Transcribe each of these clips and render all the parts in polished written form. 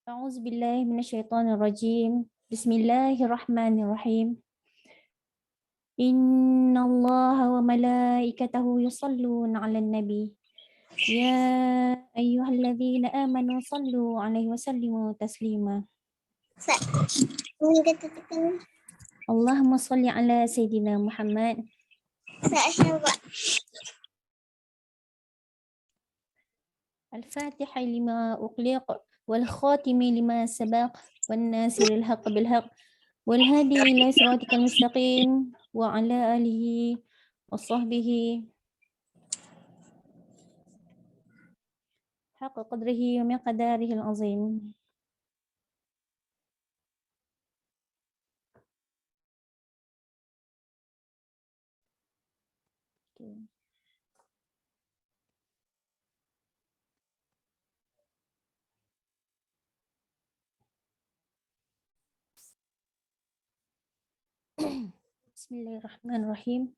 A'udzubillahi minasyaitonirrajim. Bismillahirrahmanirrahim. Innallaha wa malaikatahu yusalluna 'alan nabi. Ya ayyuhalladzina amanu sallu 'alaihi wa sallimu taslima. Allahumma salli ala sayyidina Muhammad. Al-Fatiha lima ughliq wal khatimi lima sabaq wan nasiril haqq bil haqq wal hadi ila siratikal mustaqim wa ala alihi wa sahbihi haqqa qadrihi wa miqdarihi al-azim. Okay. Bismillahirrahmanirrahim.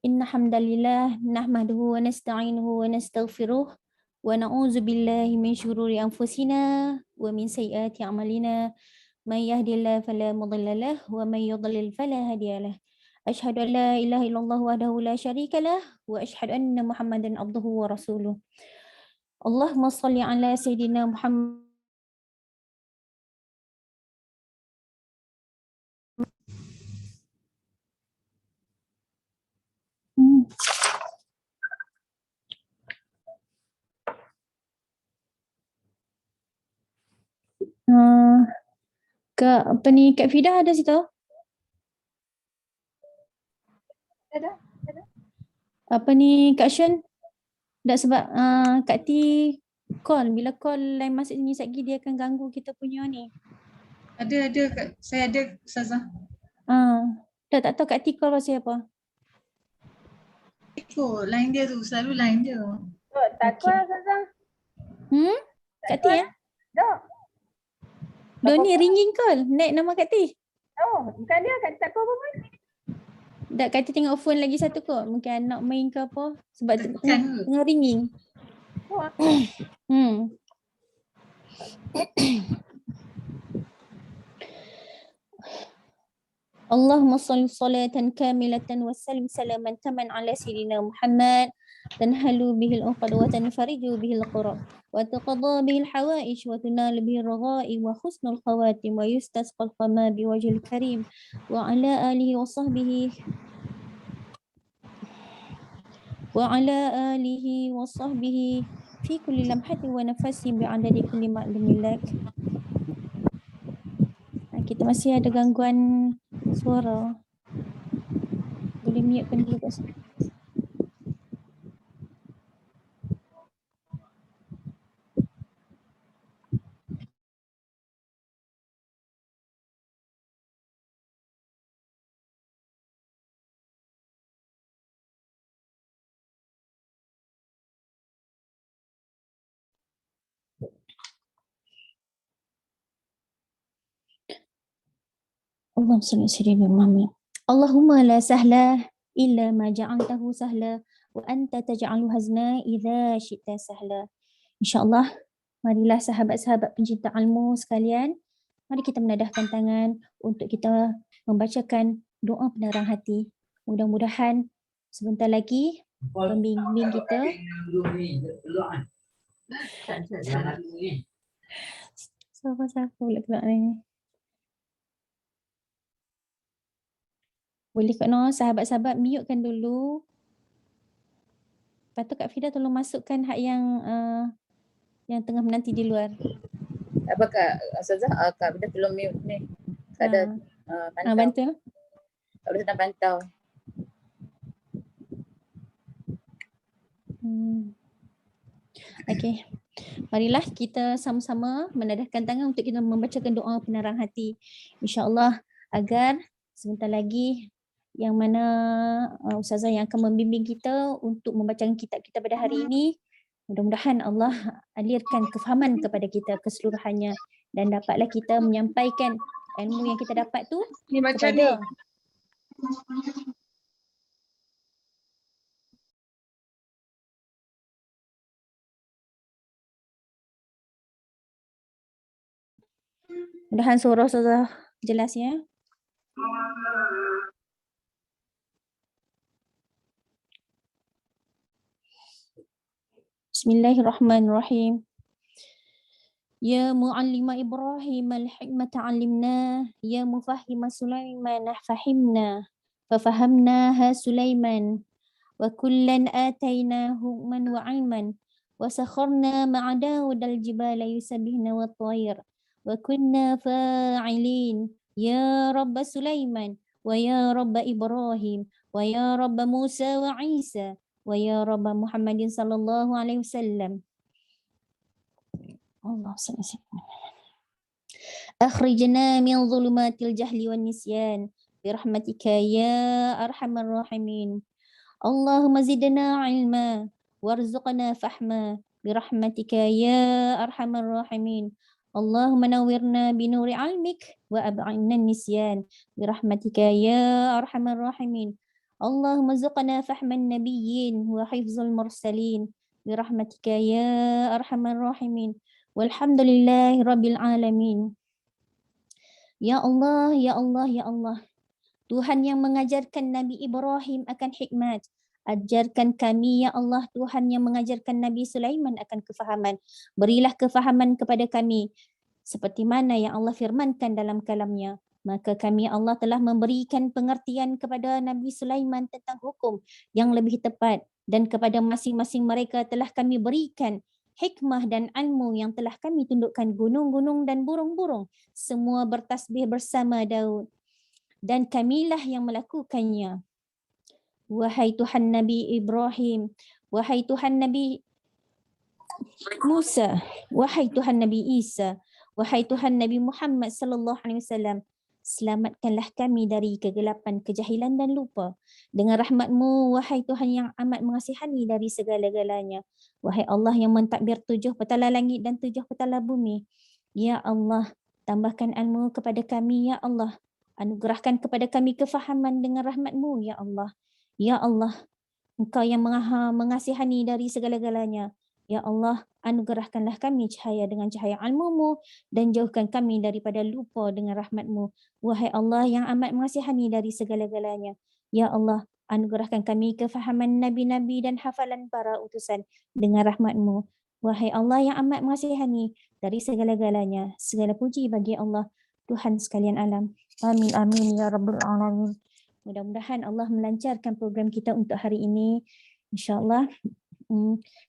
Inna hamdalillah nahmaduhu wa nasta'inuhu wa nastaghfiruh wa na'udzu billahi min syururi anfusina wa min sayyiati a'malina. May yahdihillahu fala mudilla lahu wa may yudlil fala hadiyalah. Asyhadu an la ilaha illallah wahdahu la syarikalah wa asyhadu anna Muhammadan abduhu wa rasuluh. Allahumma shalli ala sayyidina Muhammad. Kak apa ni, Kak Fidah ada situ? Ada. Apa ni Kak Shen? Tak sebab Kak T call. Bila call line masuk ni sekejap dia akan ganggu kita punya ni. Ada Kak. Saya ada Ustazah. Tak tahu Kak T call pasal apa. Ikut line dia tu. Selalu line dia. Tak call Ustazah. Kak T ya? Tak. Ni ringing call. Naik nama Kak T. Oh, bukan dia. Tak call pun. Tak, Kak T tengok phone lagi satu kot. Mungkin anak main ke apa. Sebab tengah ringing. Allahumma salli salatan kamilatan wa sallim salaman taman ala sayyidina Muhammad tanhalu bihil uqad wa tanfariju bihil qurab wa taqadha bihil hawaij wa tunalu bihil raghai wa husnul khawatim wa yustasqal qama biwajhil karim wa ala alihi wa sahbihi fi kulli lamhatin wa nafasin bi'adadi kulli ma'lumillah. Kita masih ada gangguan suara. Boleh mutekan dulu Kak. Allahumma la sahla illa ma ja'altahu sahla wa anta taj'alu hazna idza syi'ta sahla. InsyaAllah, marilah sahabat-sahabat pencinta ilmu sekalian, mari kita menadahkan tangan untuk kita membacakan doa penerang hati. Mudah-mudahan sebentar lagi pembimbing kita siapa pula kelak ni. Boleh Kak Noh, sahabat-sahabat mutekan dulu. Lepas tu Kak Fidah tolong masukkan hak yang tengah menanti di luar. Apa Kak Ustazah? Kak Fidah tolong mute ni. Tak ada pantau. Bantu. Tak boleh sedang pantau. Okay. Marilah kita sama-sama menadahkan tangan untuk kita membacakan doa penerang hati. InsyaAllah agar sebentar lagi yang mana Ustazah yang akan membimbing kita untuk membacakan kitab kita pada hari ini. Mudah-mudahan Allah alirkan kefahaman kepada kita keseluruhannya dan dapatlah kita menyampaikan ilmu yang kita dapat tu Ni baca ni. kepada mudahan suara Ustazah jelas ya. Bismillahirrahmanirrahim. Ya muallima Ibrahim al-hikmata 'allimna, ya mufahhima Sulaiman fahimna, fafahamnaha Sulaiman, wa kullan atayna hukman wa 'ilman, wa sakharna ma'a Dawud al-jibala yusabbihna wa at-tayr, wa kunna fa'ilin, ya Rabb Sulaiman, wa ya Rabb Ibrahim, wa ya Rabb Musa wa Isa, wa ya Rabb Muhammadin sallallahu alaihi wasallam. Allah SWT. أخرجنا من ظلمات الجهل والنسيان برحمتك يا أرحم الراحمين. اللهم زدنا علما وارزقنا فهما برحمتك يا أرحم الراحمين. اللهم نورنا بنور علمك وأبعدنا النسيان برحمتك يا أرحم الراحمين. اللهم ارزقنا فهم النبيين وحفظ المرسلين برحمتك يا أرحم الراحمين. Walhamdulillahi Rabbil Alamin. Ya Allah, Ya Allah, Ya Allah. Tuhan yang mengajarkan Nabi Ibrahim akan hikmat. Ajarkan kami, Ya Allah, Tuhan yang mengajarkan Nabi Sulaiman akan kefahaman. Berilah kefahaman kepada kami. Seperti mana yang Allah firmankan dalam kalamnya. Maka kami Allah telah memberikan pengertian kepada Nabi Sulaiman tentang hukum yang lebih tepat. Dan kepada masing-masing mereka telah kami berikan hikmah dan ilmu yang telah kami tundukkan gunung-gunung dan burung-burung. Semua bertasbih bersama Daud. Dan kamilah yang melakukannya. Wahai Tuhan Nabi Ibrahim, wahai Tuhan Nabi Musa, wahai Tuhan Nabi Isa, wahai Tuhan Nabi Muhammad sallallahu alaihi wasallam, selamatkanlah kami dari kegelapan, kejahilan dan lupa. Dengan rahmat-Mu, wahai Tuhan yang amat mengasihani dari segala-galanya. Wahai Allah yang mentadbir 7 petala langit dan 7 petala bumi. Ya Allah, tambahkan ilmu kepada kami, Ya Allah. Anugerahkan kepada kami kefahaman dengan rahmat-Mu, Ya Allah. Ya Allah, Engkau yang mengasihani dari segala-galanya. Ya Allah, anugerahkanlah kami cahaya dengan cahaya ilmu-Mu dan jauhkan kami daripada lupa dengan rahmat-Mu. Wahai Allah yang amat mengasihani dari segala-galanya. Ya Allah, anugerahkan kami kefahaman nabi-nabi dan hafalan para utusan dengan rahmat-Mu. Wahai Allah yang amat mengasihani dari segala-galanya. Segala puji bagi Allah, Tuhan sekalian alam. Amin, amin, ya Rabbul Alamin. Mudah-mudahan Allah melancarkan program kita untuk hari ini. InsyaAllah.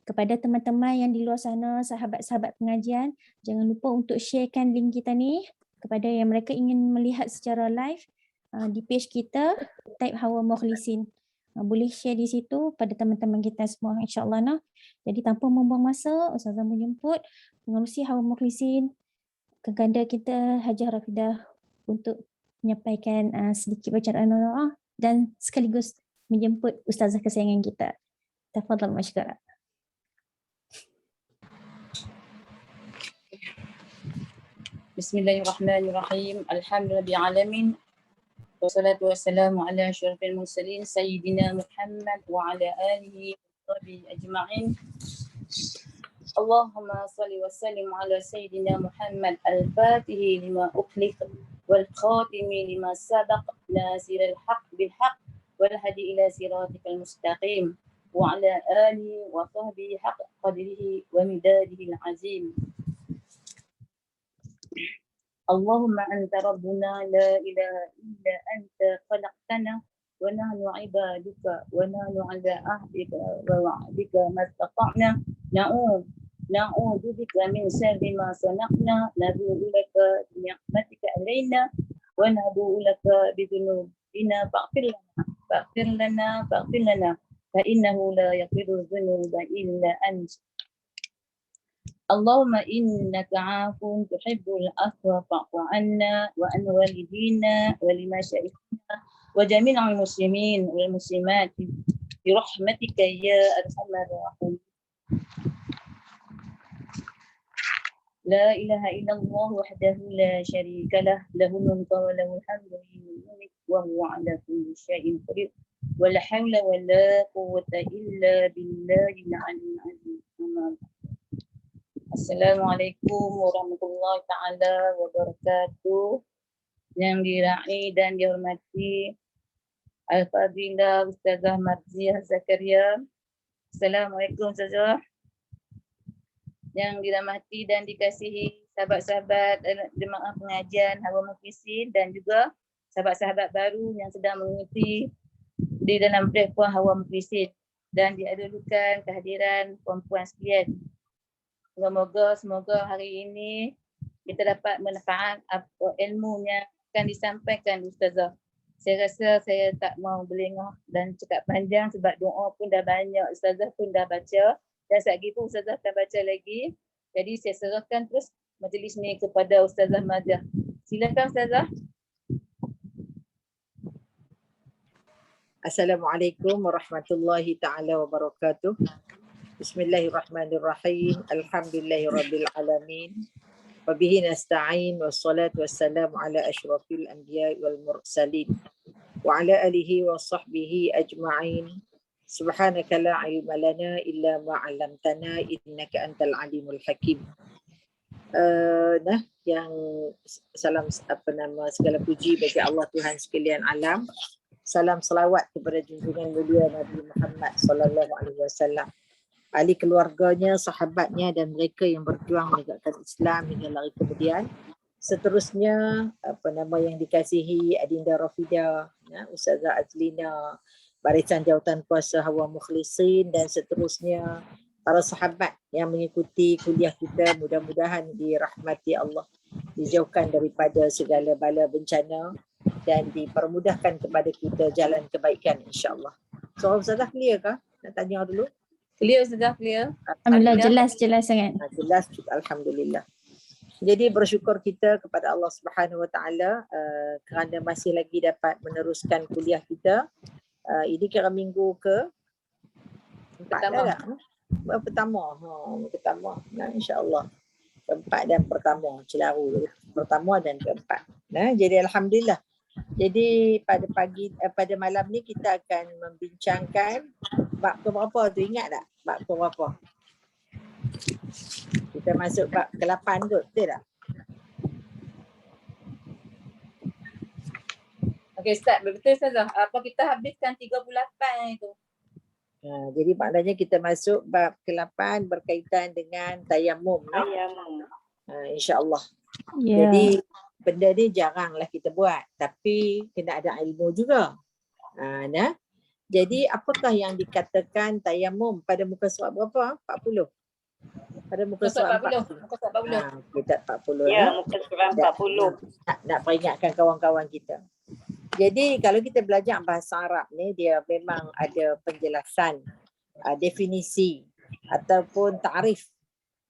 Kepada teman-teman yang di luar sana, sahabat-sahabat pengajian, jangan lupa untuk sharekan link kita ni kepada yang mereka ingin melihat secara live di page kita, type Hawa Mukhlisin. Boleh share di situ pada teman-teman kita semua, insyaAllah. Nah. Jadi tanpa membuang masa, Ustazah menjemput pengerusi Hawa Mukhlisin, keganda kita Hajah Rafidah untuk menyampaikan sedikit bacaan doa dan sekaligus menjemput Ustazah kesayangan kita. Tafadhal masykurah. Bismillahirrahmanirrahim. Alhamdulillahil alamin. Wassalatu wassalamu ala asyrafil mursalin sayyidina Muhammad wa ala alihi wa sahbihi ajma'in. Allahumma salli wa sallim ala sayyidina Muhammad al-Fatihi lima ukhliq wal khatimi lima sabaq nasiril haq bil haq wal hadi ila siratikal mustaqim. وعلى آله وصحبه حق قدره ومداده العظيم. اللهم أنت ربنا لا إله إلا أنت خلقتنا ونحن عبادك ونحن على عهدك ووعدك ما استطعنا نعوذ بك من شر ما صنعنا نبوء لك بنعمتك علينا ونبوء لك بذنوبنا فاغفر لنا فإنه لا يغفر الذنوب إلا أنت. اللهم إنك عفو تحب العفو فاعف عنا وعن والدينا ولمشايخنا وجميع المسلمين والمسلمات برحمتك يا أرحم الراحمين. لا إله إلا الله وحده لا شريك له له الملك وله الحمد وهو على كل شيء قدير ولا حول ولا قوة إلا بالله العلي العظيم. Assalamualaikum warahmatullahi taala wabarakatuh. Yang diraih dan dihormati Al-Fadilah Ustazah Marziah Zakaria. Assalamualaikum Ustazah. Yang dirahmati dan dikasihi sahabat-sahabat jemaah pengajian Hawa Muklisin dan juga sahabat-sahabat baru yang sedang mengikuti di dalam platform Hawa Muklisin dan diadakan kehadiran perempuan sekalian. Semoga hari ini kita dapat manfaat apa ilmu yang akan disampaikan Ustazah. Saya rasa saya tak mau berlengah dan cakap panjang sebab doa pun dah banyak, Ustazah pun dah baca dan sekejap lagi pun Ustazah akan baca lagi. Jadi saya serahkan terus majlis ni kepada Ustazah Marziah. Silakan Ustazah. Assalamualaikum warahmatullahi taala wabarakatuh. Bismillahirrahmanirrahim. Alhamdulillahirabbil alamin. Wa bihi nasta'in wassalatu wassalamu ala asyrafil anbiya'i wal mursalin wa ala alihi wa sahbihi ajma'in. Subhanaka la ilma lana illa ma 'allamtana innaka antal alimul hakim. Yang salam segala puji bagi Allah Tuhan sekalian alam. Salam selawat kepada junjungan mulia Nabi Muhammad sallallahu alaihi wasallam, ahli keluarganya, sahabatnya dan mereka yang berjuang menegakkan Islam hingga hari kemudian. Seterusnya yang dikasihi Adinda Rafidah, Ustazah Azlina, Barisan Jawatan Kuasa Hawa Mukhlisin dan seterusnya para sahabat yang mengikuti kuliah kita, mudah-mudahan dirahmati Allah, dijauhkan daripada segala bala bencana dan dipermudahkan kepada kita jalan kebaikan insya-Allah. So Ustazah clear kah? Nak tanya dulu. Clear Ustazah, clear. Alhamdulillah, jelas sangat. Jelas juga, alhamdulillah. Jadi bersyukur kita kepada Allah Subhanahu Wa Taala kerana masih lagi dapat meneruskan kuliah kita. Ini kira minggu ke pertama. Nah, insya-Allah. Keempat dan pertama, celaru pertama dan keempat. Nah, jadi alhamdulillah. Jadi pada malam ni kita akan membincangkan bab keberapa tu, ingat tak? Bab keberapa? Kita masuk bab ke-8 tu, betul tak? Okey Ustaz, betul Ustazah. Apa kita habiskan 38 itu? Jadi maknanya kita masuk bab ke-8 berkaitan dengan tayamum. InsyaAllah. Ya. Jadi benda ni jaranglah kita buat, tapi kena ada ilmu juga. Jadi apakah yang dikatakan tayamum pada muka surat berapa? 40. Pada muka surat 40. Muka surat 40. Kita 40 Ya, muka surat 40. Nak peringatkan kawan-kawan kita. Jadi kalau kita belajar bahasa Arab ni, dia memang ada penjelasan, definisi ataupun ta'rif.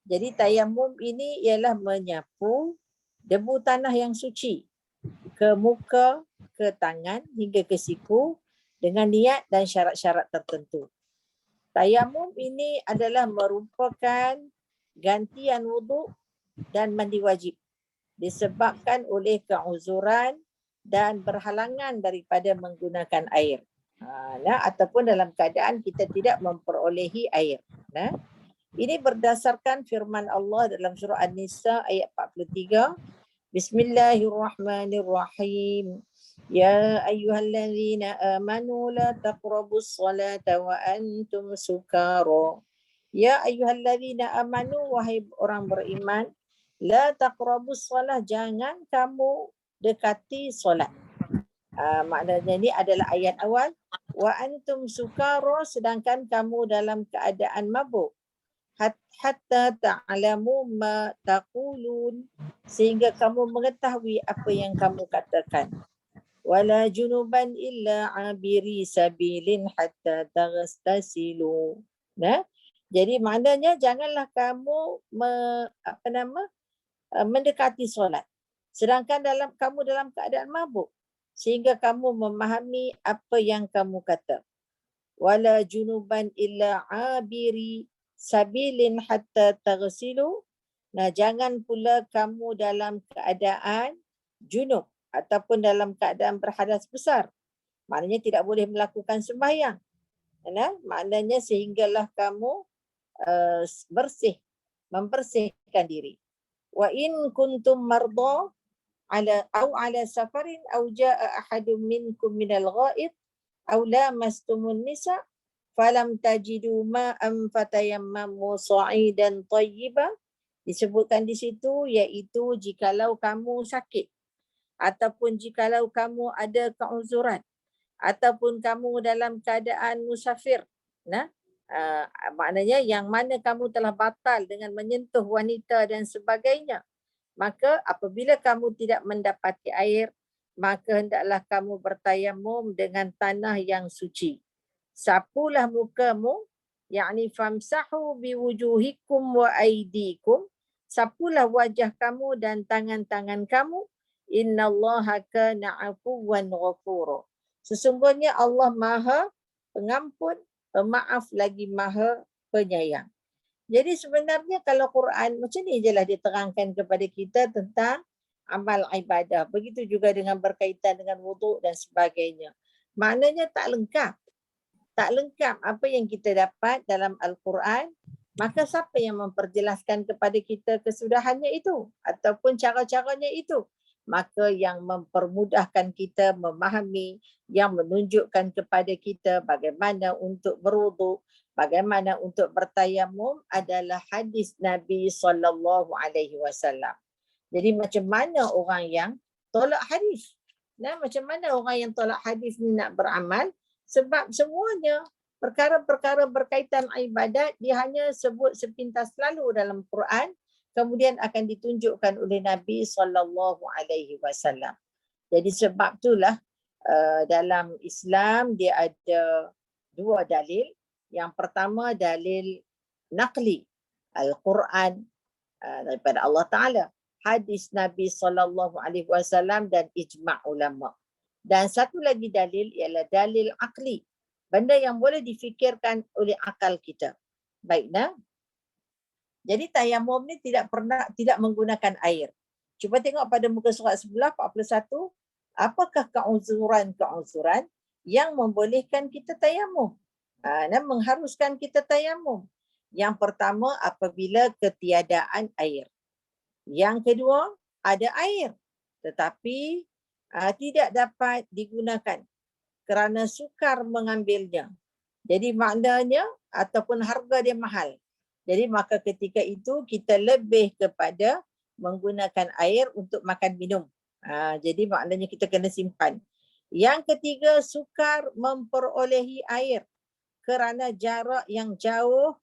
Jadi tayamum ini ialah menyapu debu tanah yang suci ke muka, ke tangan hingga ke siku dengan niat dan syarat-syarat tertentu. Tayamum ini adalah merupakan gantian wuduk dan mandi wajib disebabkan oleh keuzuran dan berhalangan daripada menggunakan air. Ataupun dalam keadaan kita tidak memperolehi air. Ini berdasarkan firman Allah dalam surah An-Nisa ayat 43. Bismillahirrahmanirrahim. Ya ayyuhallazina amanu la taqrabus salata wa antum sukara. Ya ayyuhallazina amanu, wahai orang beriman, la taqrabus salah, jangan kamu dekati solat. Maknanya ini adalah ayat awal. Wa antum sukara, sedangkan kamu dalam keadaan mabuk. Hatta ta'lamu ma taqulun, sehingga kamu mengetahui apa yang kamu katakan. Wala junuban illa abiri sabilin hatta taghtasilu. Jadi maknanya janganlah kamu mendekati solat sedangkan kamu dalam keadaan mabuk sehingga kamu memahami apa yang kamu kata. Wala junuban illa abiri sabilin hatta taghsilu. Nah, jangan pula kamu dalam keadaan junub ataupun dalam keadaan berhadas besar. Maknanya tidak boleh melakukan sembahyang. Nah, maknanya sehinggalah kamu membersihkan diri. Wa in kuntum marda ala safarin aw jaa ahadun minkum minal ghaid aw lamastumun nisa falam tajidu ma'an fatayammamu sa'idan tayyiban. Disebutkan di situ iaitu jikalau kamu sakit ataupun jikalau kamu ada keuzuran ataupun kamu dalam keadaan musafir. Nah, maknanya yang mana kamu telah batal dengan menyentuh wanita dan sebagainya. Maka apabila kamu tidak mendapati air, maka hendaklah kamu bertayamum dengan tanah yang suci. Sapulah mukamu, yakni famsahu biwujuhikum wa aidikum. Sapulah wajah kamu dan tangan-tangan kamu. Innallaha kana afuwan ghafura. Sesungguhnya Allah Maha Pengampun, Pemaaf lagi Maha Penyayang. Jadi sebenarnya kalau Quran macam ni je lah diterangkan kepada kita tentang amal ibadah. Begitu juga dengan berkaitan dengan wuduk dan sebagainya. Maknanya tak lengkap. Tak lengkap apa yang kita dapat dalam Al-Quran. Maka siapa yang memperjelaskan kepada kita kesudahannya itu ataupun cara-caranya itu? Maka yang mempermudahkan kita memahami, yang menunjukkan kepada kita bagaimana untuk berwuduk, bagaimana untuk bertayamum adalah hadis Nabi SAW. Jadi macam mana orang yang tolak hadis? Nah, macam mana orang yang tolak hadis ni nak beramal? Sebab semuanya perkara-perkara berkaitan ibadat dia hanya sebut sepintas lalu dalam Quran, kemudian akan ditunjukkan oleh Nabi SAW. Jadi sebab itulah dalam Islam dia ada dua dalil. Yang pertama dalil naqli, Al-Quran daripada Allah Ta'ala, hadis Nabi SAW dan ijma' ulama. Dan satu lagi dalil ialah dalil akli, benda yang boleh difikirkan oleh akal kita. Baik, nah. Jadi tayamum ni tidak menggunakan air. Cuba tengok pada muka surat sebelah 41, apakah keuzuran yang membolehkan kita tayamum? Dan mengharuskan kita tayamum. Yang pertama apabila ketiadaan air. Yang kedua ada air tetapi tidak dapat digunakan kerana sukar mengambilnya. Jadi maknanya ataupun harga dia mahal. Jadi maka ketika itu kita lebih kepada menggunakan air untuk makan minum. Jadi maknanya kita kena simpan. Yang ketiga sukar memperolehi air kerana jarak yang jauh,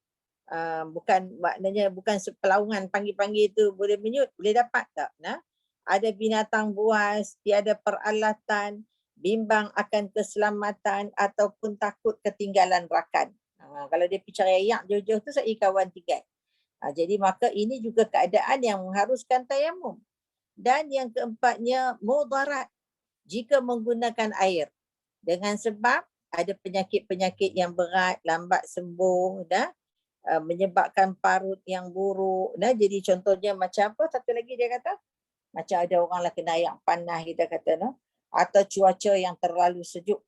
bukan sepelaungan panggil-panggil itu boleh menyut, boleh dapat tak? Nah, ada binatang buas, tiada peralatan, bimbang akan keselamatan ataupun takut ketinggalan rakan. Kalau dia pergi cari ayak jauh-jauh tu saya kawan tiga. Jadi maka ini juga keadaan yang mengharuskan tayamum. Dan yang keempatnya mudarat jika menggunakan air. Dengan sebab ada penyakit-penyakit yang berat, lambat sembuh, menyebabkan parut yang buruk. Jadi contohnya macam apa? Satu lagi dia kata, macam ada orang lah kena ayak panas kita kata, atau cuaca yang terlalu sejuk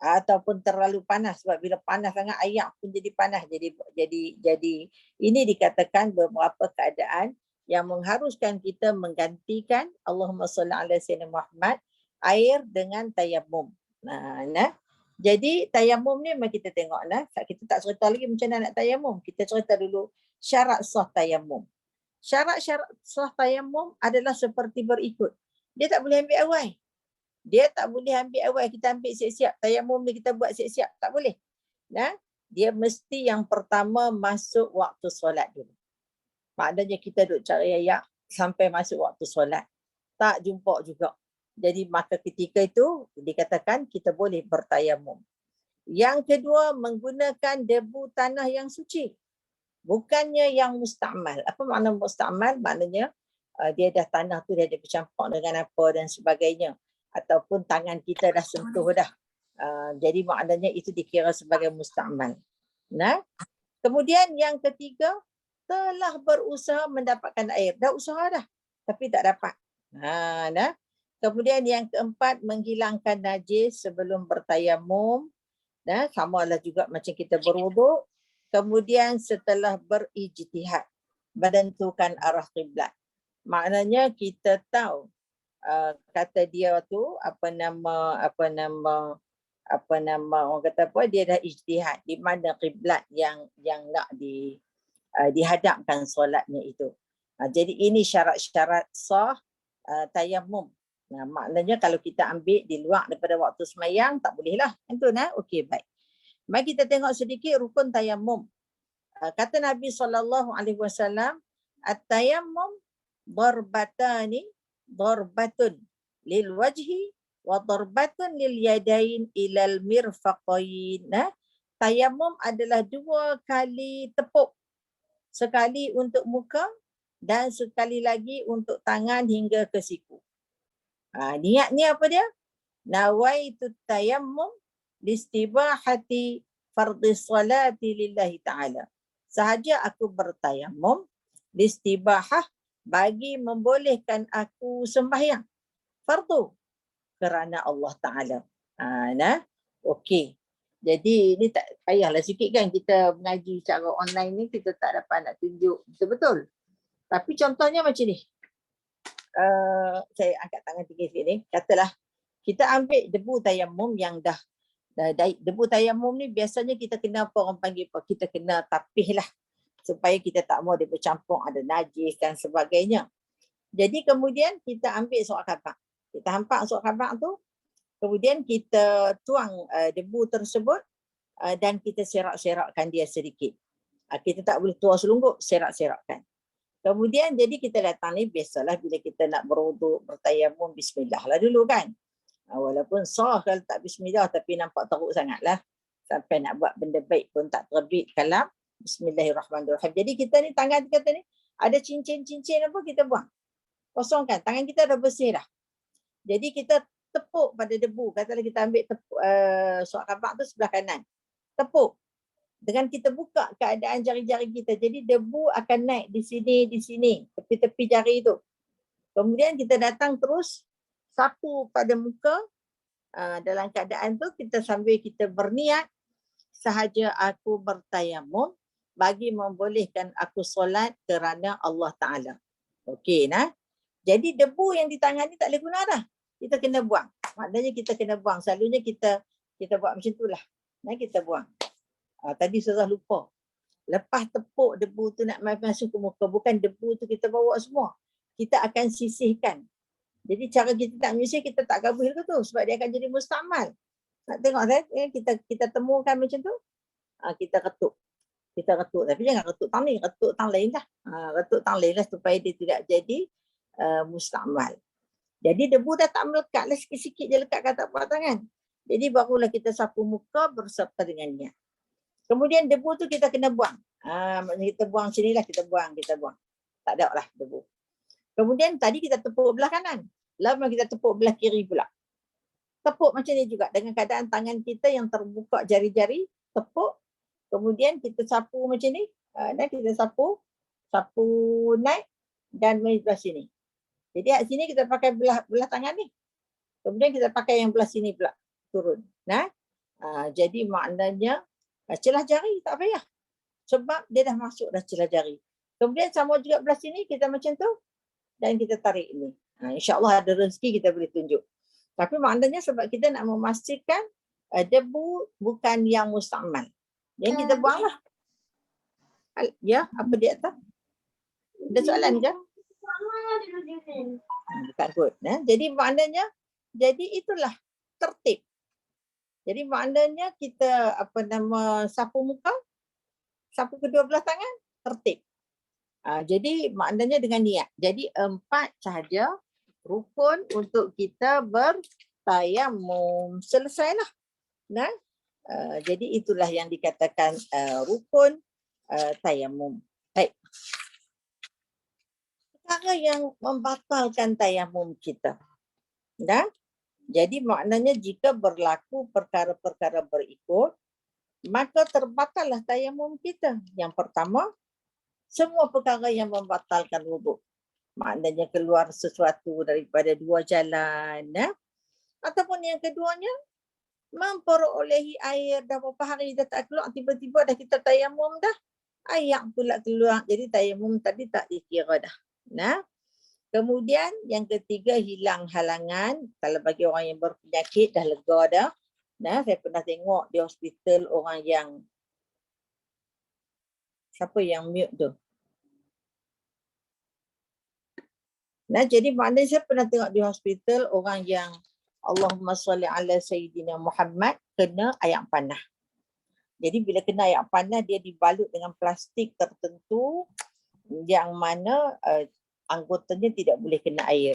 ataupun terlalu panas. Sebab bila panas sangat ayak pun jadi panas. Jadi ini dikatakan beberapa keadaan yang mengharuskan kita menggantikan Allahumma salli ala sayyidina Muhammad air dengan tayamum. Jadi tayamum ni mari kita tengok kita tak cerita lagi macam mana nak tayamum. Kita cerita dulu syarat sah tayamum. Syarat-syarat sah tayamum adalah seperti berikut. Dia tak boleh ambil awal. Kita ambil siap-siap. Tayamum ni kita buat siap-siap. Tak boleh. Dia mesti yang pertama masuk waktu solat dulu. Maknanya kita duduk cari ayak sampai masuk waktu solat. Tak jumpa juga. Jadi maka ketika itu dikatakan kita boleh bertayamum. Yang kedua menggunakan debu tanah yang suci. Bukannya yang musta'mal. Apa makna musta'mal? Maknanya dia dah tanah tu dia ada bercampur dengan apa dan sebagainya. Ataupun tangan kita dah sentuh dah. Jadi maknanya itu dikira sebagai musta'mal. Nah, kemudian yang ketiga, telah berusaha mendapatkan air. Dah usaha dah, tapi tak dapat. Nah. Kemudian yang keempat, menghilangkan najis sebelum bertayamum. Nah, samalah juga macam kita berwuduk. Kemudian setelah berijtihad, menentukan arah kiblat. Maknanya kita tahu kata dia tu apa nama orang kata apa, dia dah ijtihad di mana kiblat yang nak dihadapkan solatnya itu. Jadi ini syarat-syarat sah tayamum. Nah, maknanya kalau kita ambil di luar daripada waktu semayang tak boleh lah. Itu nah. Okey, baik. Mari kita tengok sedikit rukun tayamum. Kata Nabi SAW, at-tayammum darbatani, darbatun lil wajhi wa darbatun lil yadain ilal mirfaqain. Tayamum adalah 2 kali tepuk. Sekali untuk muka dan sekali lagi untuk tangan hingga ke siku. Niat ni apa dia? Nawaitu tayammum listibahati fardhi salati lillahi ta'ala. Sahaja aku bertayamum listibahah, bagi membolehkan aku sembahyang fardu kerana Allah Ta'ala. Okey. Jadi ni tak payahlah sikit kan kita mengaji secara online ni, kita tak dapat nak tunjuk betul-betul. Tapi contohnya macam ni. Saya angkat tangan tinggi sikit ni. Katalah kita ambil debu tayamum yang dah debu tayamum ni biasanya kita kena apa orang panggil apa? Kita kena tapih lah supaya kita tak mau dia bercampur ada najis dan sebagainya. Jadi kemudian kita ambil surat khabar. Kita hampak surat khabar tu. Kemudian kita tuang debu tersebut dan kita serak-serakkan dia sedikit. Kita tak boleh tuang selungguk, serak-serakkan. Kemudian jadi kita datang ni biasalah bila kita nak berwuduk, bertayamum, bismillah lah dulu kan. Walaupun sah kalau tak bismillah tapi nampak teruk sangatlah. Sampai nak buat benda baik pun tak terbit kalam. Bismillahirrahmanirrahim. Jadi kita ni tangan kita ni ada cincin-cincin apa kita buang. Kosongkan. Tangan kita dah bersih dah. Jadi kita tepuk pada debu. Katalah kita ambil surat khabar tu sebelah kanan. Tepuk. Dengan kita buka keadaan jari-jari kita. Jadi debu akan naik di sini, tepi-tepi jari tu. Kemudian kita datang terus sapu pada muka. Dalam keadaan tu kita sambil kita berniat, sahaja aku bertayamum bagi membolehkan aku solat kerana Allah Ta'ala. Okey nah. Jadi debu yang di tangan ni tak boleh guna dah. Kita kena buang. Maknanya kita kena buang. Selalunya kita buat macam tu lah. Nah, kita buang. Tadi Ustazah lupa. Lepas tepuk debu tu nak masuk ke muka, bukan debu tu kita bawa semua. Kita akan sisihkan. Jadi cara kita tak menyisih, kita tak gabung ke tu sebab dia akan jadi musta'mal. Nak tengok kan? Kita temukan macam tu. Kita ketuk. Tapi jangan ketuk tang ni, ketuk tang lain lah. Ketuk tang lain lah supaya dia tidak jadi musta'mal. Jadi debu dah tak melekat lah, sikit-sikit je lekat kat tapak tangan. Jadi barulah kita sapu muka berserta dengan niat. Kemudian debu tu kita kena buang. Maksudnya kita buang sini lah, kita buang. Tak ada lah debu. Kemudian tadi kita tepuk belah kanan. Lama kita tepuk belah kiri pula. Tepuk macam ni juga dengan keadaan tangan kita yang terbuka jari-jari. Tepuk. Kemudian kita sapu macam ni. Dan kita sapu naik dan belah sini. Jadi kat sini kita pakai belah tangan ni. Kemudian kita pakai yang belah sini pula turun. Jadi maknanya celah jari tak payah. Sebab dia dah masuk dah celah jari. Kemudian sama juga belah sini kita macam tu. Dan kita tarik ni. InsyaAllah ada rezeki kita boleh tunjuk. Tapi maknanya sebab kita nak memastikan debu bukan yang musta'mal. Yang kita buanglah. Ya, apa dia atas? Ada soalan ke? Bukan kot. Jadi maknanya, jadi itulah tertib. Jadi maknanya kita sapu muka, sapu kedua belah tangan, tertib. Jadi maknanya dengan niat. Jadi 4 sahaja rukun untuk kita bertayamum. Selesailah. Jadi itulah yang dikatakan rukun tayamum. Baik. Perkara yang membatalkan tayamum kita. Dah? Jadi maknanya jika berlaku perkara-perkara berikut, maka terbatallah tayamum kita. Yang pertama, semua perkara yang membatalkan wuduk. Maknanya keluar sesuatu daripada dua jalan. Ataupun yang keduanya, memperolehi air dah berapa hari dah tak keluar, tiba-tiba dah kita tayamum dah. Air pula keluar. Jadi tayamum tadi tak dikira dah. Kemudian yang ketiga, hilang halangan. Kalau bagi orang yang berpenyakit dah lega dah. Saya pernah tengok di hospital orang yang, siapa yang mute tu? Jadi maknanya saya pernah tengok di hospital orang yang Allahumma salli ala Sayyidina Muhammad kena air panah. Jadi bila kena air panah, dia dibalut dengan plastik tertentu yang mana anggotanya tidak boleh kena air.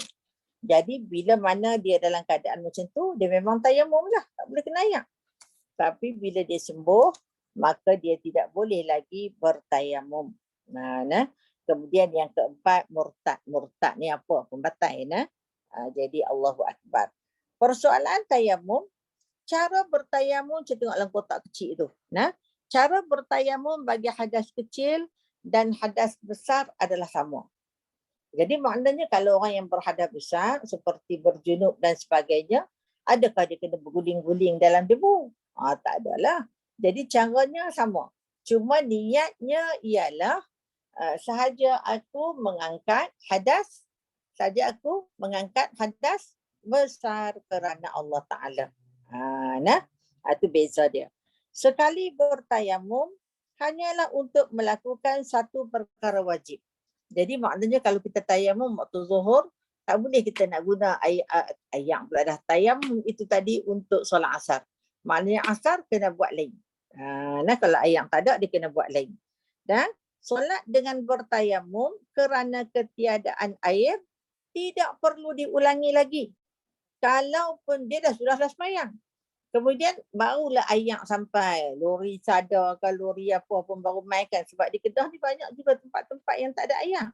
Jadi bila mana dia dalam keadaan macam tu, dia memang tayamum lah, tak boleh kena air. Tapi bila dia sembuh, maka dia tidak boleh lagi bertayamum. Kemudian yang keempat, murtad. Murtad ni apa? Pembatal. Jadi Allahu Akbar. Persoalan tayamum, cara bertayamum, saya tengok dalam kotak kecil tu. Cara bertayamum bagi hadas kecil dan hadas besar adalah sama. Jadi maknanya kalau orang yang berhadas besar seperti berjunub dan sebagainya, adakah dia kena berguling-guling dalam debu? Tak adalah. Jadi caranya sama. Cuma niatnya ialah sahaja aku mengangkat hadas besar kerana Allah Ta'ala. Itu beza dia. Sekali bertayamum hanyalah untuk melakukan satu perkara wajib. Jadi maknanya kalau kita tayamum waktu zuhur, tak boleh kita nak guna air pula dah. Tayamum itu tadi untuk solat asar. Maknanya asar kena buat lain. Kalau air tak ada, dia kena buat lain. Dan solat dengan bertayamum kerana ketiadaan air tidak perlu diulangi lagi. Kalaupun dia sudah sembahyang. Kemudian barulah air sampai. Lori sadar ke lori apa pun baru main kan. Sebab di Kedah ni banyak juga tempat-tempat yang tak ada air.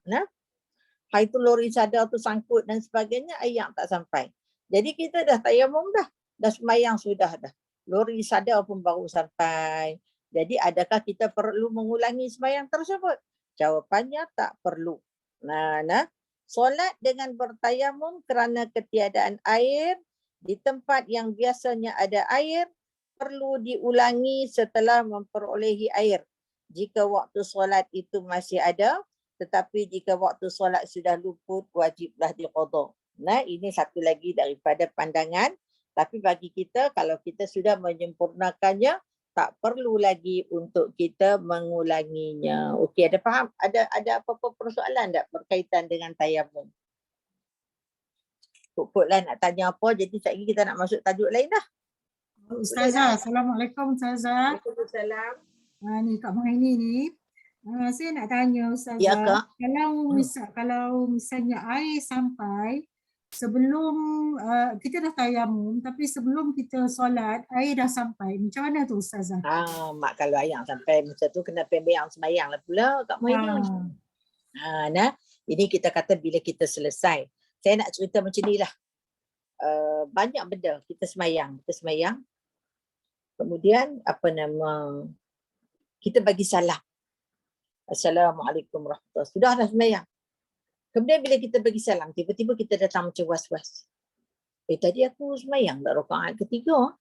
Hari tu lori sadar tu sangkut dan sebagainya, air tak sampai. Jadi kita dah tayamum dah. Dah sembahyang sudah dah. Lori sadar pun baru sampai. Jadi adakah kita perlu mengulangi sembahyang tersebut? Jawapannya tak perlu. Solat dengan bertayamum kerana ketiadaan air di tempat yang biasanya ada air perlu diulangi setelah memperolehi air. Jika waktu solat itu masih ada, tetapi jika waktu solat sudah luput, wajiblah diqadha. Ini satu lagi daripada pandangan. Tapi bagi kita, kalau kita sudah menyempurnakannya, tak perlu lagi untuk kita mengulanginya. Okey, ada faham? Ada apa-apa persoalan tak berkaitan dengan tayamum? Put lah nak tanya apa, jadi sekejap lagi kita nak masuk tajuk lain dah. Ustazah, Assalamualaikum Ustazah. Waalaikumsalam. Ni Kak Maini ni. Saya nak tanya Ustazah. Ya, Kak. Kalau misalnya air sampai sebelum kita dah tayamum, tapi sebelum kita solat, air dah sampai. Macam mana tu Ustazah? Mak kalau air sampai macam tu kena pembeang sembahyang lah pula Kak Maini. Ini kita kata bila kita selesai. Saya nak cerita macam ni lah. Banyak benda kita sembahyang. Kemudian kita bagi salam. Assalamualaikum warahmatullahi wabarakatuh. Sudah dah sembahyang. Kemudian bila kita bagi salam, tiba-tiba kita datang macam was-was. Tadi aku sembahyang dah rakaat ketiga.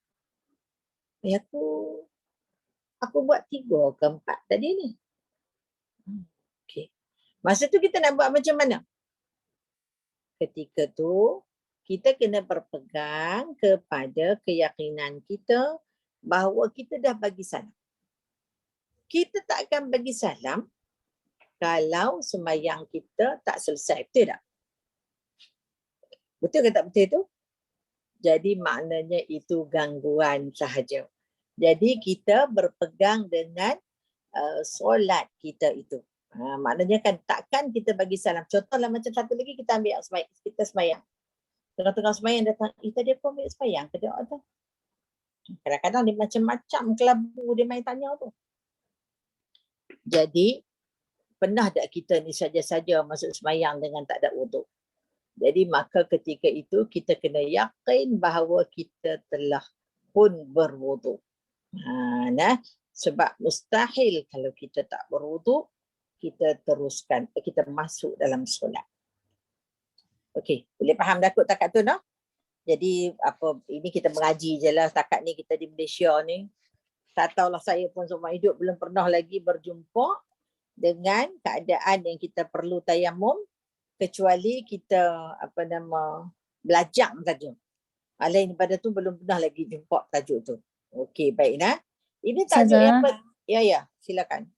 Aku buat 3 ke 4 tadi ni. Okey. Masa tu kita nak buat macam mana? Ketika tu, kita kena berpegang kepada keyakinan kita bahawa kita dah bagi salam. Kita tak akan bagi salam kalau sembahyang kita tak selesai. Betul tak? Betul ke tak betul tu? Jadi maknanya itu gangguan sahaja. Jadi kita berpegang dengan solat kita itu. Maknanya kan takkan kita bagi salam. Contohlah macam satu lagi kita ambil kita sembahyang. Tengah-tengah sembahyang datang, tadi aku ambil sembahyang ke tak ada. Kadang-kadang dia macam-macam kelabu dia main tanya tu. Jadi pernah tak kita ni saja-saja masuk sembahyang dengan tak ada wuduk? Jadi maka ketika itu kita kena yakin bahawa kita telah pun berwuduk. Nah, sebab mustahil kalau kita tak berwuduk, kita teruskan, kita masuk dalam solat. Okey, boleh faham dah kot takat tu, no? Jadi apa ini kita mengaji je lah takat ni kita di Malaysia ni. Tak tahulah, saya pun seumur hidup belum pernah lagi berjumpa dengan keadaan yang kita perlu tayamum kecuali kita belajar saja. Lain daripada tu belum pernah lagi jumpa tajuk tu. Okey, baik nah. Ini tajuk yang ya silakan.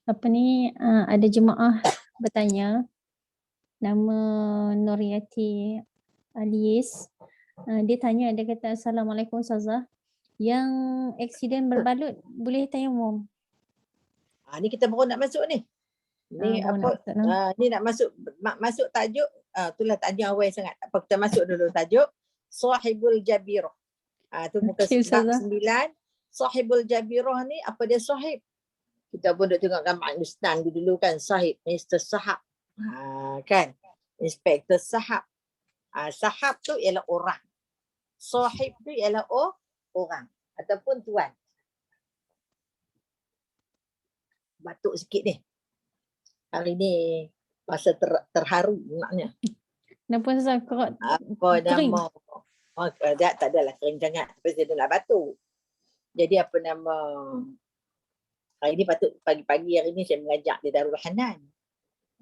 Apa ni, ada jemaah bertanya, nama Nuriyati Alias. Dia tanya, dia kata, Assalamualaikum Ustazah, yang aksiden berbalut boleh tayamum? Ni kita baru nak masuk ni. Ni ni nak masuk tajuk, itulah tajuk awal sangat. Apa kita masuk dulu tajuk Sahibul Jabirah. Tu muka bab 9. Sahibul Jabirah ni apa dia sahib? Kita pun dah tengok gambar Hindustan dulu kan, sahib, Mr. Sahab. Kan? Inspektor Sahab. Sahab tu ialah orang. Sahib tu ialah orang ataupun tuan. Batuk sikit ni. Hari ni masa terharu maknanya. Kenapa Ustaz? Apa nama? Tak adalah kering sangat. Lepas dia nak batuk. Jadi apa nama? Hari ni patut pagi-pagi hari ni saya mengajak di Darul Hanan.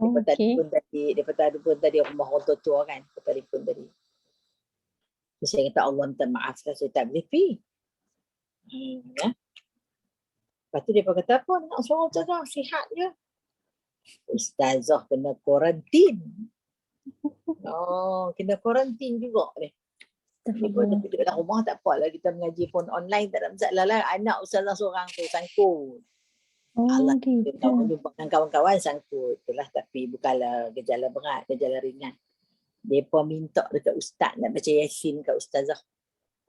Daripada telefon tadi rumah orang tua kan. Telefon tadi. Saya kata Allah minta maaf lah saya tak boleh pergi. Lepas tu dia kata apa? Nak suruh ustazah sihat je. Ustazah kena kuarantin. Kena kuarantin juga ni. Dia pun duduk dalam rumah tak apalah, kita mengaji pun online tak ada masalah lah. Anak ustazah seorang tu sangkut. Allah jumpa dengan kawan-kawan sangkut. Itulah, tapi bukanlah gejala berat, gejala ringan. Dia pun minta dekat ustaz nak baca Yasin kat ustazah.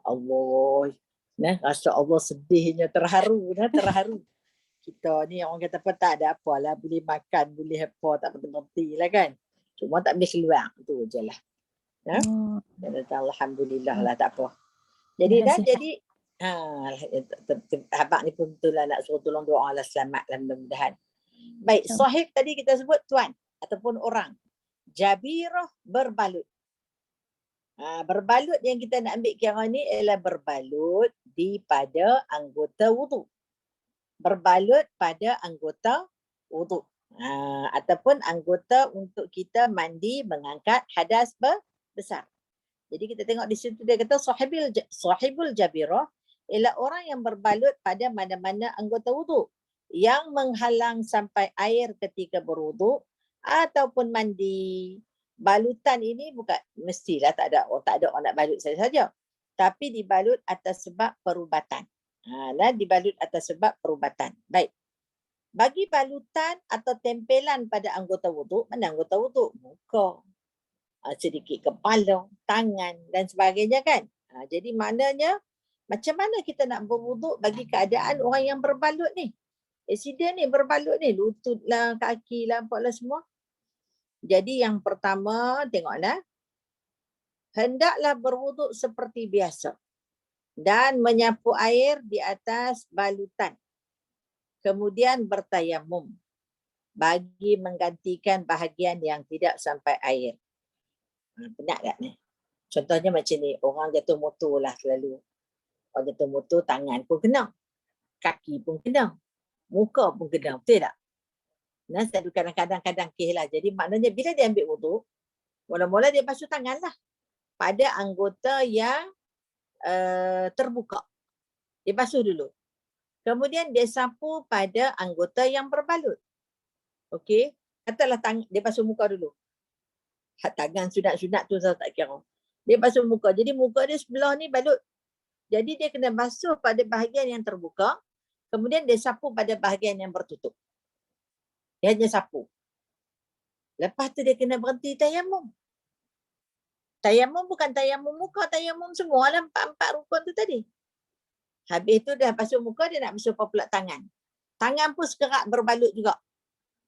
Allah. Rasa Allah sedihnya, terharu. Kita ni orang kata apa, tak ada apalah, boleh makan, boleh apa, tak berhenti lah kan. Cuma tak boleh keluar, tu je lah. Alhamdulillah lah, tak apa. Jadi habak ni pun betul lah nak suruh tolong doa lah selamat lah mudah-mudahan. Baik, sahib tadi kita sebut tuan ataupun orang. Jabirah berbalut. Berbalut yang kita nak ambil kira ni ialah berbalut pada anggota wuduk. Berbalut pada anggota wuduk. Ataupun anggota untuk kita mandi mengangkat hadas besar. Jadi kita tengok di situ dia kata sahibul jabirah ialah orang yang berbalut pada mana-mana anggota wuduk yang menghalang sampai air ketika berwuduk ataupun mandi. Balutan ini bukan mestilah tak ada orang nak balut saja. Tapi dibalut atas sebab perubatan. Dibalut atas sebab perubatan. Baik. Bagi balutan atau tempelan pada anggota wuduk, mana anggota wuduk? Muka, sedikit kepala, tangan dan sebagainya kan. Jadi maknanya macam mana kita nak berwuduk bagi keadaan orang yang berbalut ni? Aksiden ni berbalut ni, lutut lah, kaki lah, apa lah semua. Jadi yang pertama tengoklah, hendaklah berwuduk seperti biasa dan menyapu air di atas balutan. Kemudian bertayamum bagi menggantikan bahagian yang tidak sampai air. Penat tak ni? Contohnya macam ni, orang jatuh motor lah selalu. Orang jatuh motor, tangan pun kena. Kaki pun kena. Muka pun kena. Betul tak? Selalu kadang-kadang kes lah. Jadi maknanya bila dia ambil wuduk, mula-mula dia basuh tangan lah. Pada anggota yang terbuka. Dia basuh dulu. Kemudian dia sapu pada anggota yang berbalut. Okey. Katalah dia basuh muka dulu. Tangan sunat-sunat tu saya tak kira. Dia basuh muka. Jadi muka dia sebelah ni balut. Jadi dia kena basuh pada bahagian yang terbuka. Kemudian dia sapu pada bahagian yang bertutup. Dia hanya sapu. Lepas tu dia kena berhenti tayamum. Tayamum bukan tayamum muka, tayamum semua lah 4 rukun tu tadi. Habis tu dah basuh muka, dia nak basuh pula tangan. Tangan pun sekerat berbalut juga.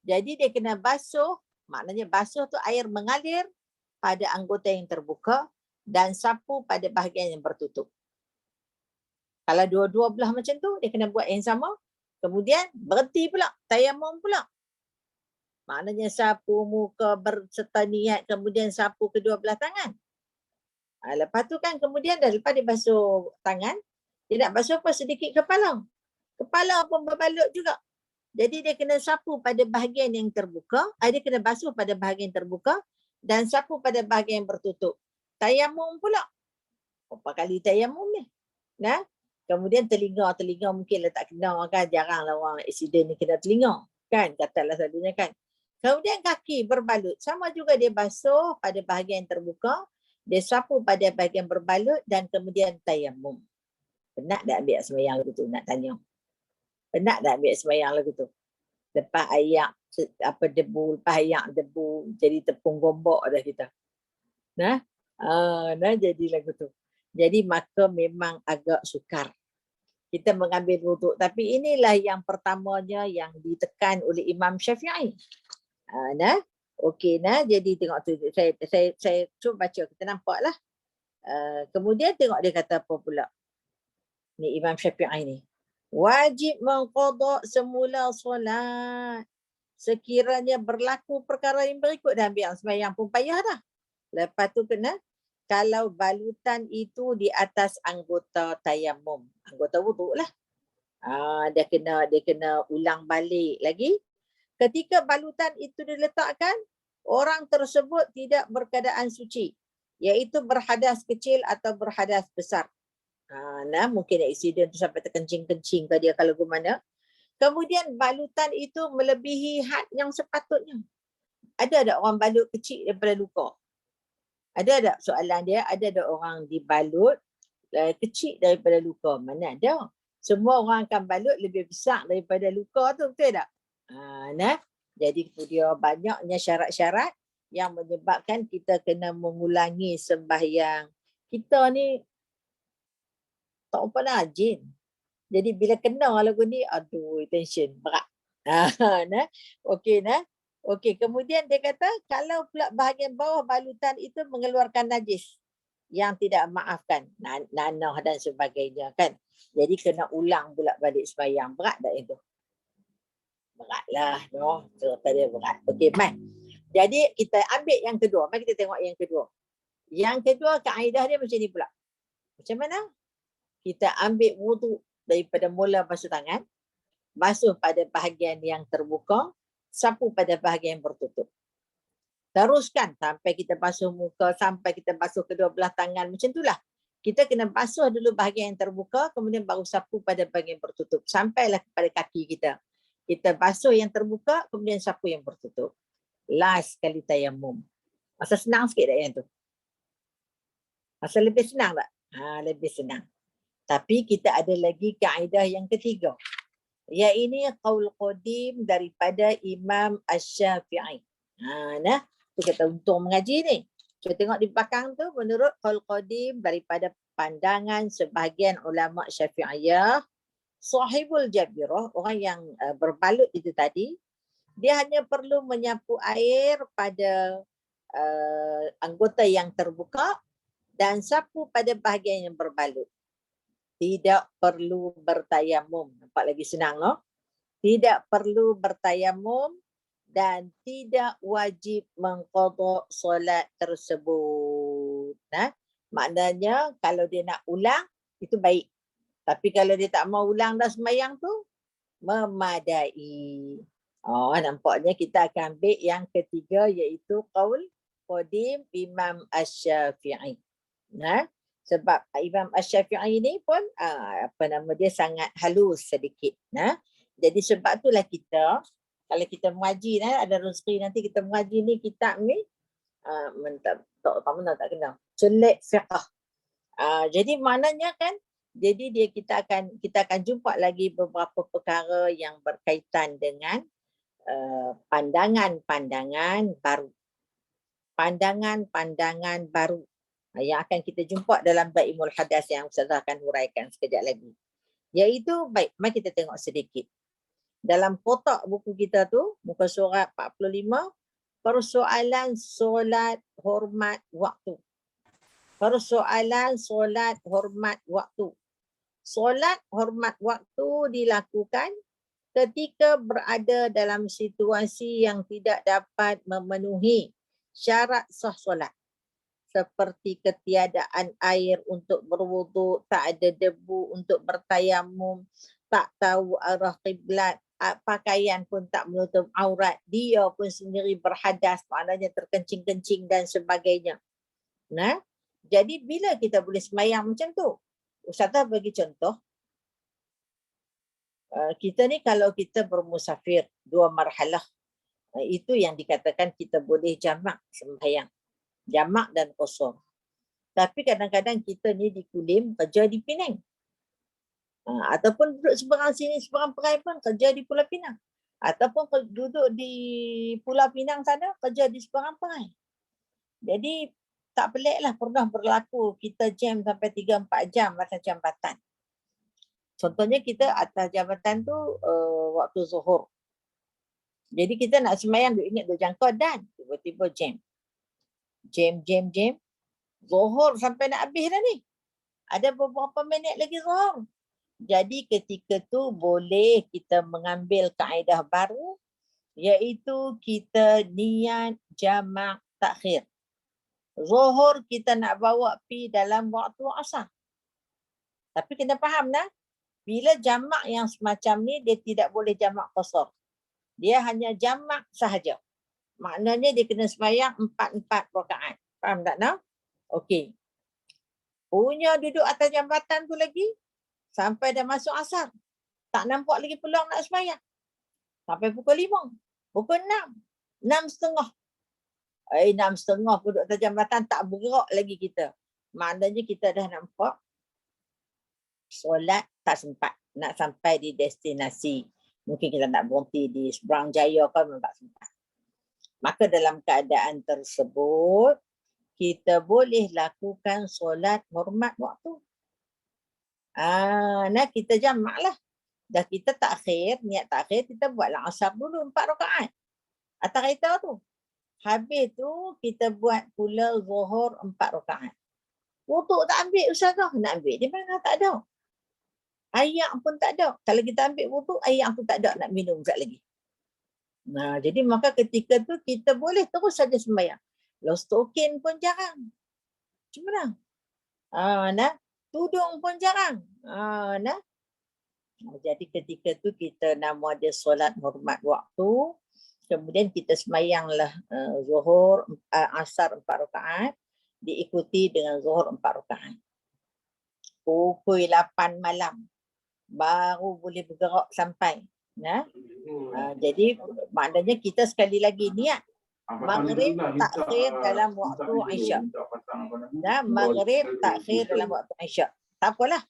Jadi dia kena basuh, maknanya basuh tu air mengalir pada anggota yang terbuka dan sapu pada bahagian yang tertutup. Kalau dua-dua belah macam tu, dia kena buat yang sama. Kemudian berhenti pula, tayamum pula. Maknanya sapu muka berserta niat, kemudian sapu kedua belah tangan. Lepas tu kan kemudian dah lepas dia basuh tangan, dia nak basuh apa sedikit kepala. Kepala pun berbalut juga. Jadi dia kena sapu pada bahagian yang terbuka, dia kena basuh pada bahagian terbuka dan sapu pada bahagian yang bertutup. Tayamum pula. Berapa kali tayamum ni? Nah, kemudian telinga mungkin tak kena kan, jaranglah orang aksiden ni kena telinga. Kan, katalah selalunya kan. Kemudian kaki berbalut, sama juga dia basuh pada bahagian yang terbuka, dia sapu pada bahagian berbalut dan kemudian tayamum. Penat tak ambil sembahyang lagu tu, nak tanya? Penat tak ambil sembahyang lagu tu? Lepas ayak debu, lepas ayak debu, jadi tepung gombok dah kita. Nah, jadi lagu tu. Jadi maka memang agak sukar kita mengambil wuduk. Tapi inilah yang pertamanya yang ditekan oleh Imam Syafi'i. Nah, okey nah. Jadi tengok tu, saya cuba baca, kita nampaklah. Kemudian tengok dia kata apa pula. Ni Imam Syafi'i ni. Wajib mengqada semula solat. Sekiranya berlaku perkara yang berikut, dah ambil sembahyang pun payah dah. Lepas tu kena, kalau balutan itu di atas anggota tayamum, anggota wuduk lah. Dia kena ulang balik lagi. Ketika balutan itu diletakkan, orang tersebut tidak berkeadaan suci, iaitu berhadas kecil atau berhadas besar. Nah, mungkin aksiden tu sampai terkencing-kencing ke dia kalau ke mana. Kemudian balutan itu melebihi had yang sepatutnya. Ada orang balut kecil daripada luka? Ada soalan dia, ada orang dibalut kecil daripada luka? Mana ada? Semua orang akan balut lebih besar daripada luka tu, betul tak? Nah, jadi itu dia banyaknya syarat-syarat yang menyebabkan kita kena mengulangi sembahyang. Kita ni tak pernah rajin. Jadi bila kena lagu ni, aduh, tension berat. Nah, okey nah. Okey, kemudian dia kata kalau pula bahagian bawah balutan itu mengeluarkan najis yang tidak maafkan, nanah dan sebagainya kan. Jadi kena ulang pula balik sembahyang. Berat tak itu? Beratlah, no. Cerita dia berat. Okey, mai. Jadi kita ambil yang kedua. Mari kita tengok yang kedua. Yang kedua kaedah dia macam ni pula. Macam mana? Kita ambil wuduk daripada mula basuh tangan, basuh pada bahagian yang terbuka, sapu pada bahagian yang bertutup. Teruskan sampai kita basuh muka, sampai kita basuh kedua belah tangan. Macam itulah. Kita kena basuh dulu bahagian yang terbuka, kemudian baru sapu pada bahagian yang bertutup. Sampailah kepada kaki kita. Kita basuh yang terbuka, kemudian sapu yang bertutup. Last kali tayamum. Masa senang sikit tak yang tu? Masa lebih senang tak? Lebih senang. Tapi kita ada lagi kaedah yang ketiga. Iaitu qaul qadim daripada Imam Asy-Syafi'i. Nah, tu kita untung mengaji ni. Kita tengok di belakang tu, menurut qaul qadim daripada pandangan sebahagian ulama Syafi'iyah, sahibul jabirah, orang yang berbalut itu tadi, dia hanya perlu menyapu air pada anggota yang terbuka dan sapu pada bahagian yang berbalut. Tidak perlu bertayamum. Nampak lagi senang, no? Tidak perlu bertayamum dan tidak wajib mengqada solat tersebut. Maknanya kalau dia nak ulang, itu baik. Tapi kalau dia tak mau ulang dah sembahyang tu, memadai. Nampaknya kita akan ambil yang ketiga, iaitu qaul qadim Imam Asy-Syafi'i. Sebab Imam Asy-Syafi'i ni pun dia sangat halus sedikit. Jadi sebab itulah kita, kalau kita mengaji, ada rezeki nanti kita mengaji ni, kitab ni, tak kenal. Celik fiqh. Jadi maknanya kan, jadi kita akan jumpa lagi beberapa perkara yang berkaitan dengan pandangan-pandangan baru. Pandangan-pandangan baru yang akan kita jumpa dalam Baimul Hadas yang Ustazah akan huraikan sekejap lagi. Iaitu, baik, mari kita tengok sedikit. dalam kotak buku kita tu, muka surat 45, persoalan solat hormat waktu. Persoalan solat hormat waktu. Solat hormat waktu dilakukan ketika berada dalam situasi yang tidak dapat memenuhi syarat sah solat. Seperti ketiadaan air untuk berwuduk, tak ada debu untuk bertayamum, tak tahu arah kiblat, pakaian pun tak menutup aurat, dia pun sendiri berhadas, maknanya terkencing-kencing dan sebagainya. Nah, jadi bila kita boleh semayang macam tu? Ustazah bagi contoh. Kita ni kalau kita bermusafir 2 marhalah, itu yang dikatakan kita boleh jamak sembahyang. Jamak dan qasar. Tapi kadang-kadang kita ni di Kulim, kerja di Penang. Ataupun duduk seberang sini, seberang perai pun kerja di Pulau Pinang. Ataupun duduk di Pulau Pinang sana, kerja di seberang perai. Jadi tak pelik lah pernah berlaku kita jam sampai 3-4 jam atas jambatan. Contohnya kita atas jambatan tu waktu zuhur. Jadi kita nak semayang, duk ingat duk jangkau dan tiba-tiba jam. Jam. Zuhur sampai nak habis dah ni. Ada beberapa minit lagi zuhur. Jadi ketika tu boleh kita mengambil kaedah baru, iaitu kita niat jamak takhir. Zuhur kita nak bawa pi dalam waktu asar. Tapi kena faham dah, bila jamak yang semacam ni, dia tidak boleh jamak qasar. Dia hanya jamak sahaja. Maknanya dia kena sembahyang 4 rakaat. Faham tak nak? Okey. Punya duduk atas jambatan tu lagi, sampai dah masuk asar. Tak nampak lagi peluang nak sembahyang. Sampai pukul 5, pukul 6, 6:30. 6:30 duduk atas jambatan, tak bergerak lagi kita. Maknanya kita dah nampak solat tak sempat nak sampai di destinasi. Mungkin kita nak berhenti di seberang jaya kan, memang tak sempat. Maka dalam keadaan tersebut, kita boleh lakukan solat hormat waktu. Nah kita jamak lah. Dah kita takhir, niat takhir, kita buatlah asar dulu 4 rakaat. Atas kereta tu. Habis tu kita buat pula zuhur 4 rakaat. Wuduk tak ambil Ustazah, nak ambil di mana? Tak ada. Air pun tak ada. Kalau kita ambil wuduk, air pun tak ada nak minum sekejap lagi. Nah, jadi maka ketika tu kita boleh terus saja sembahyang. Lostokin pun jarang. Cuma dah. Nah, tudung pun jarang. Nah. Jadi ketika tu kita nama dia solat hormat waktu. Kemudian kita sembahyanglah zuhur, asar 4 rakaat. Diikuti dengan zuhur 4 rakaat. Pukul 8 malam. Baru boleh bergerak sampai. Nah. Jadi maknanya kita sekali lagi niat maghrib takhir dalam waktu Isyak. Nah, maghrib takhir dalam waktu Isyak. Tak apalah.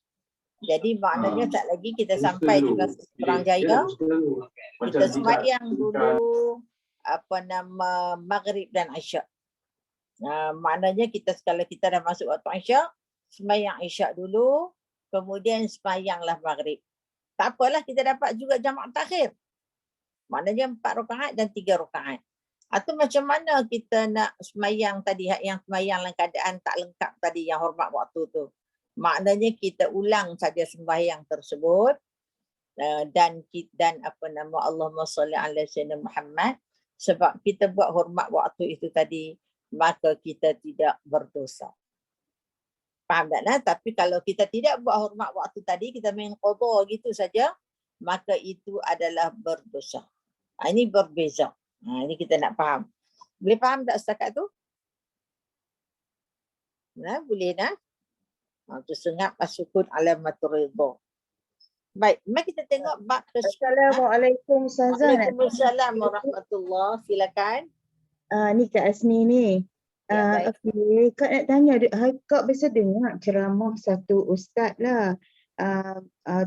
Jadi maknanya tak lagi kita sampai di Perang Jaya. Kita sembahyang dulu maghrib dan Isyak. Maknanya kita kalau kita dah masuk waktu Isyak, sembahyang Isyak dulu, kemudian sembahyanglah maghrib. Tak apalah, kita dapat juga jamak takhir. Maknanya 4 rakaat dan 3 rakaat. Atau macam mana kita nak sembahyang tadi, yang sembahyang dalam keadaan tak lengkap tadi, yang hormat waktu tu. Maknanya kita ulang saja sembahyang tersebut dan Allahumma salli ala sayyidina Muhammad, sebab kita buat hormat waktu itu tadi, maka kita tidak berdosa. Faham tak nak? Tapi kalau kita tidak buat hormat waktu tadi, kita main qada gitu saja, maka itu adalah berdosa. Ini berbeza. Ini kita nak faham. Boleh faham tak setakat tu? Nah, boleh nak? Tu sengap asukun alamatur ridha. Baik, mari kita tengok bab Assalamualaikum Ustazah. Waalaikumsalam warahmatullahi. Silakan. Ni Kak Asni ni. Ya, baik. Okey, Kak nak tanya, Kak biasa dengar ceramah satu ustaz lah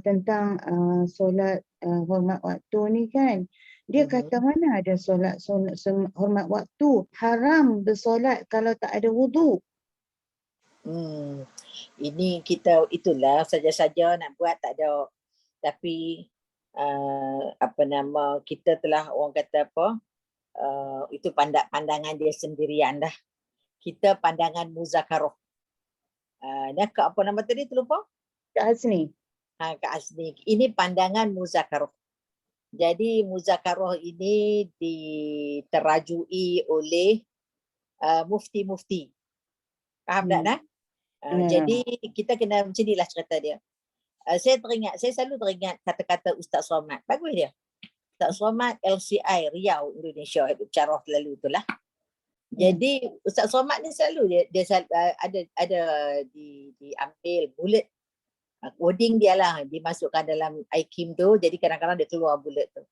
tentang solat hormat waktu ni kan. Dia kata mana ada solat hormat waktu, haram bersolat kalau tak ada wuduk. Ini kita itulah saja-saja nak buat tak ada. Tapi kita telah orang kata apa, itu pandangan dia sendirian dah. Kita pandangan muzakarah. Kak apa nama tadi terlupa? Kak Hasni. Kak Hasni. Ini pandangan muzakarah. Jadi muzakarah ini diterajui oleh mufti-mufti. Faham tak dah? Jadi kita kena macam inilah cerita dia. Saya selalu teringat kata-kata Ustaz Somad. Bagus dia. Ustaz Somad LCI Riau Indonesia, carah lalu itulah. Jadi Ustaz Somad ni selalu dia ada diambil bullet wording dia lah, dimasukkan dalam IKIM tu, jadi kadang-kadang dia keluar bullet tu.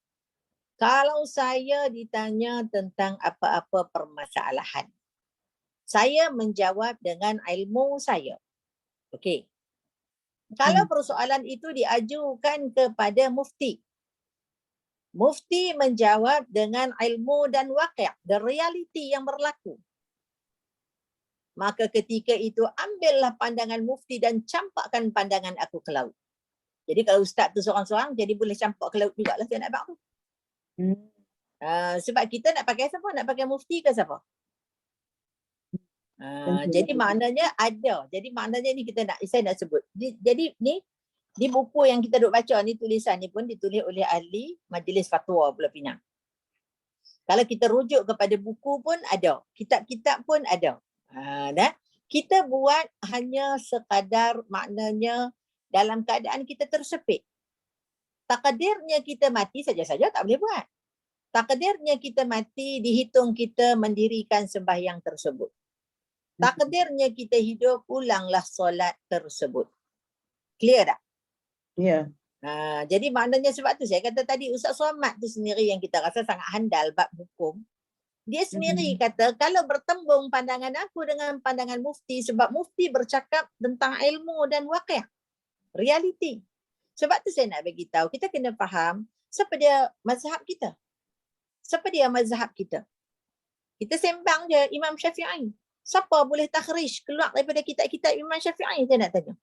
Kalau saya ditanya tentang apa-apa permasalahan, saya menjawab dengan ilmu saya. Okey. Kalau persoalan itu diajukan kepada mufti, mufti menjawab dengan ilmu dan waqi', the reality yang berlaku. Maka ketika itu ambillah pandangan mufti dan campakkan pandangan aku ke laut. Jadi kalau ustaz tu seorang-seorang, jadi boleh campak ke laut jugalah saya nak abang tu. Sebab kita nak pakai siapa? Nak pakai mufti ke siapa? Jadi maknanya ada. Jadi maknanya ni saya nak sebut. Jadi ni di buku yang kita duk baca ni, tulisan ni pun ditulis oleh ahli Majlis Fatwa Pulau Pinang. Kalau kita rujuk kepada buku pun ada, kitab-kitab pun ada. Kita buat hanya sekadar maknanya dalam keadaan kita tersepit. Takdirnya kita mati saja-saja tak boleh buat. Takdirnya kita mati dihitung kita mendirikan sembahyang tersebut. Takdirnya kita hidup, ulanglah solat tersebut. Clear tak? Ya. Jadi maknanya sebab tu saya kata tadi Ustaz Somad tu sendiri yang kita rasa sangat handal bab hukum. Dia sendiri kata kalau bertembung pandangan aku dengan pandangan mufti, sebab mufti bercakap tentang ilmu dan waqi', realiti. Sebab tu saya nak bagi tahu, kita kena faham siapa dia mazhab kita. Siapa dia mazhab kita? Kita sembang je Imam Syafi'i. Siapa boleh takhrij keluar daripada kitab-kitab Imam Syafi'i, saya nak tanya.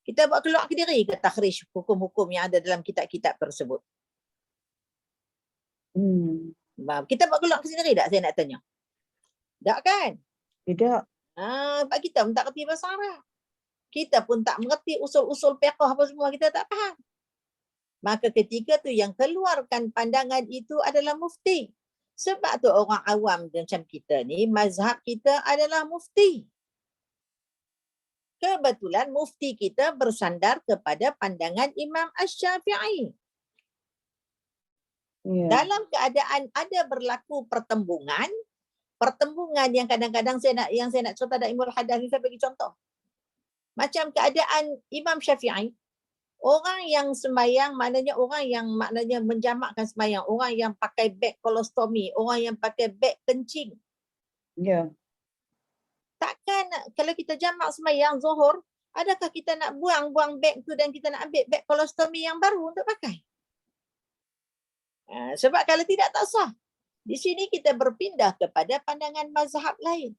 Kita buat keluar ke diri ke takhrij hukum-hukum yang ada dalam kitab-kitab tersebut? Kita buat keluar ke sendiri tak, saya nak tanya? Tak kan? Tidak. Sebab kita pun tak kerti bahasa Arab. Kita pun tak mengerti usul-usul fiqh apa semua, kita tak faham. Maka ketika tu yang keluarkan pandangan itu adalah mufti. Sebab tu orang awam macam kita ni, mazhab kita adalah mufti. Kebetulan mufti kita bersandar kepada pandangan Imam Asy-Syafi'i. Dalam keadaan ada berlaku pertembungan yang kadang-kadang saya nak cerita dari Ilmu Hadas ni, saya bagi contoh. Macam keadaan Imam Syafi'i, orang yang sembahyang maknanya orang yang maknanya menjamakkan sembahyang, orang yang pakai beg kolostomi, orang yang pakai beg kencing. Ya. Takkan kalau kita jamak sembahyang Zuhur, adakah kita nak buang beg tu dan kita nak ambil beg kolostomi yang baru untuk pakai? Sebab kalau tidak tak sah. Di sini kita berpindah kepada pandangan mazhab lain.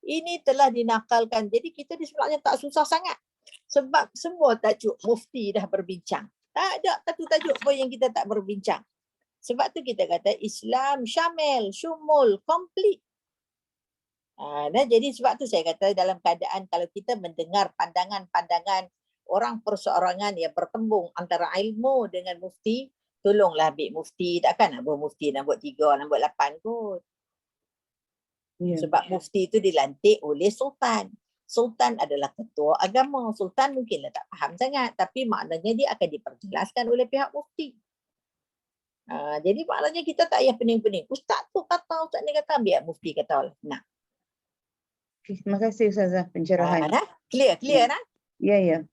Ini telah dinakalkan. Jadi kita sebenarnya tak susah sangat. Sebab semua tajuk mufti dah berbincang. Tak ada tajuk-tajuk pun yang kita tak berbincang. Sebab tu kita kata Islam syamil, syumul, komplit. Jadi sebab tu saya kata dalam keadaan kalau kita mendengar pandangan-pandangan orang perseorangan yang bertembung antara ilmu dengan mufti, tolonglah ambil mufti. Takkan nak buat mufti nak buat 3, nak buat 8 kot. Sebab mufti itu dilantik oleh sultan. Sultan adalah ketua agama. Sultan mungkinlah tak faham sangat, tapi maknanya dia akan diperjelaskan oleh pihak mufti. Jadi maknanya kita tak payah pening-pening. Ustaz tu kata, ustaz ni kata, biar mufti kata. Nah. Terima kasih Ustazah pencerahan. Clear nah? Ya.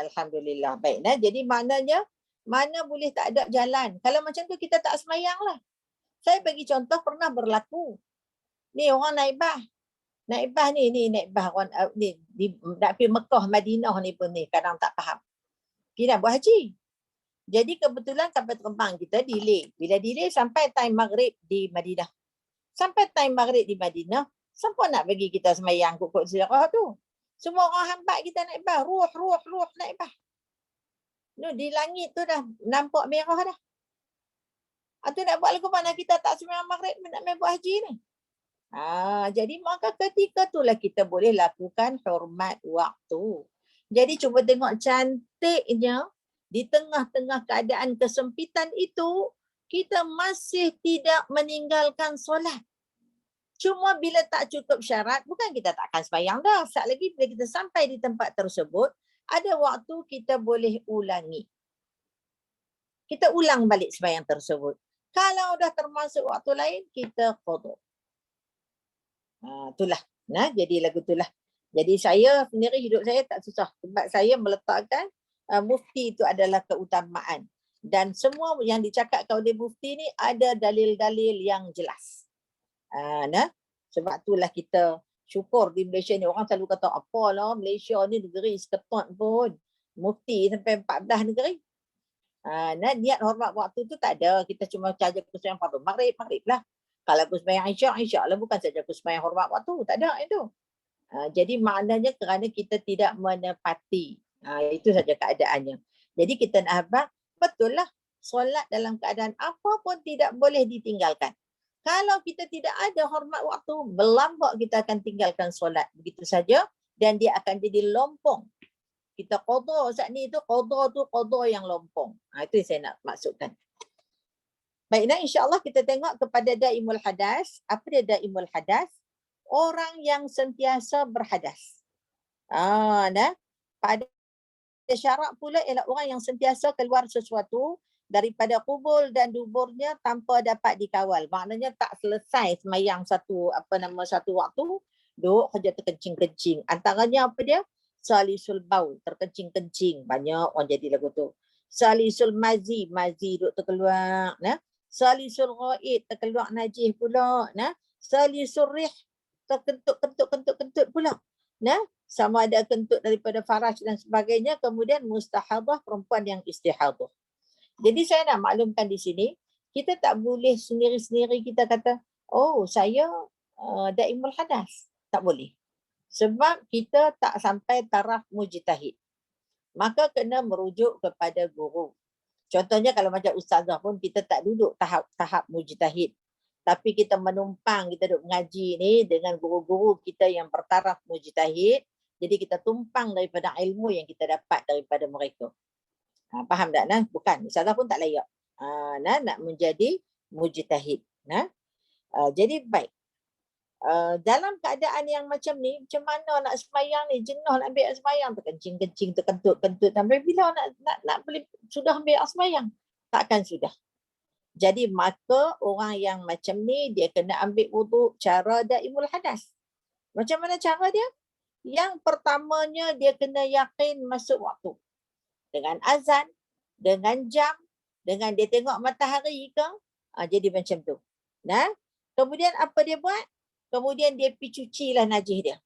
Alhamdulillah. Baik nah. Jadi maknanya mana boleh tak ada jalan. Kalau macam tu kita tak semayang lah. Saya bagi contoh pernah berlaku. Ni orang naibah. Naibah ni naibah orang ni nak pergi Mekah, Madinah ni pun ni kadang tak faham. Pergi nak buat haji. Jadi kebetulan kapal terbang kita delay. Bila delay sampai time maghrib di Madinah. Sampai time maghrib di Madinah, siapa nak bagi kita semayang kukuk zirah tu? Semua orang hambat kita naibah. Ruh naibah. No, di langit tu dah nampak merah dah. Atau nak buat lagu mana kita tak sembahyang maghrib nak main buat haji ni. Jadi maka ketika itulah kita boleh lakukan hormat waktu. Jadi cuba tengok cantiknya di tengah-tengah keadaan kesempitan itu kita masih tidak meninggalkan solat. Cuma bila tak cukup syarat, bukan kita tak akan sembahyang dah. Sekejap lagi bila kita sampai di tempat tersebut, ada waktu kita boleh ulangi. Kita ulang balik sembahyang tersebut. Kalau dah termasuk waktu lain, kita qada. Itulah. Nah, jadi lagu itulah. Jadi saya sendiri hidup saya tak susah. Sebab saya meletakkan mufti itu adalah keutamaan. Dan semua yang dicakapkan oleh mufti ni ada dalil-dalil yang jelas. Nah, sebab itulah kita syukur di Malaysia ni. Orang selalu kata, apalah Malaysia ni negeri seketat pun. Mufti sampai 14 negeri. Nah, niat hormat waktu tu tak ada. Kita cuma caja kesembahyang fardu maghrib lah. Kalau aku sembahyang isyak lah, bukan saja aku sembahyang hormat waktu. Tak ada itu. Jadi maknanya kerana kita tidak menepati. Itu saja keadaannya. Jadi kita nak habaq, betul lah. Solat dalam keadaan apa pun tidak boleh ditinggalkan. Kalau kita tidak ada hormat waktu, berlambak kita akan tinggalkan solat. Begitu saja. Dan dia akan jadi lompong. Kita qada saat ni tu, qada yang lompong. Itu yang saya nak maksudkan. Baik, nah insyaAllah kita tengok kepada daimul hadas. Apa dia daimul hadas? Orang yang sentiasa berhadas. Nah, pada syarat pula ialah orang yang sentiasa keluar sesuatu daripada kubul dan duburnya tanpa dapat dikawal. Maknanya tak selesai semayang satu waktu, duduk kerja terkencing-kencing. Antaranya apa dia? Salisul baul, terkencing-kencing. Banyak orang jadi lagu tu. Salisul mazi duduk terkeluar. Nah. Salisul ghaid, terkeluar najis pula. Nah. Salisul rih, terkentut pula. Nah. Sama ada kentut daripada faraj dan sebagainya. Kemudian mustahadah, perempuan yang istihadah. Jadi saya nak maklumkan di sini, kita tak boleh sendiri-sendiri kita kata, oh saya daimul hadas. Tak boleh. Sebab kita tak sampai taraf mujtahid. Maka kena merujuk kepada guru. Contohnya kalau macam ustazah pun kita tak duduk tahap mujtahid. Tapi kita menumpang, kita duduk mengaji ni dengan guru-guru kita yang bertaraf mujtahid. Jadi kita tumpang daripada ilmu yang kita dapat daripada mereka. Faham tak? Nah? Bukan. Ustazah pun tak layak. Nak menjadi mujtahid. Jadi baik. Dalam keadaan yang macam ni, macam mana nak sembahyang ni? Jenuh nak ambil sembahyang. Terkencing-kencing, terkentut-kentut. Sampai bila nak boleh sudah ambil sembahyang? Takkan sudah. Jadi maka orang yang macam ni, dia kena ambil wuduk cara daimul hadas. Macam mana cara dia? Yang pertamanya dia kena yakin masuk waktu. Dengan azan, dengan jam, dengan dia tengok matahari ke. Jadi macam tu. Nah, kemudian apa dia buat? Kemudian dia pergi cucilah najis dia.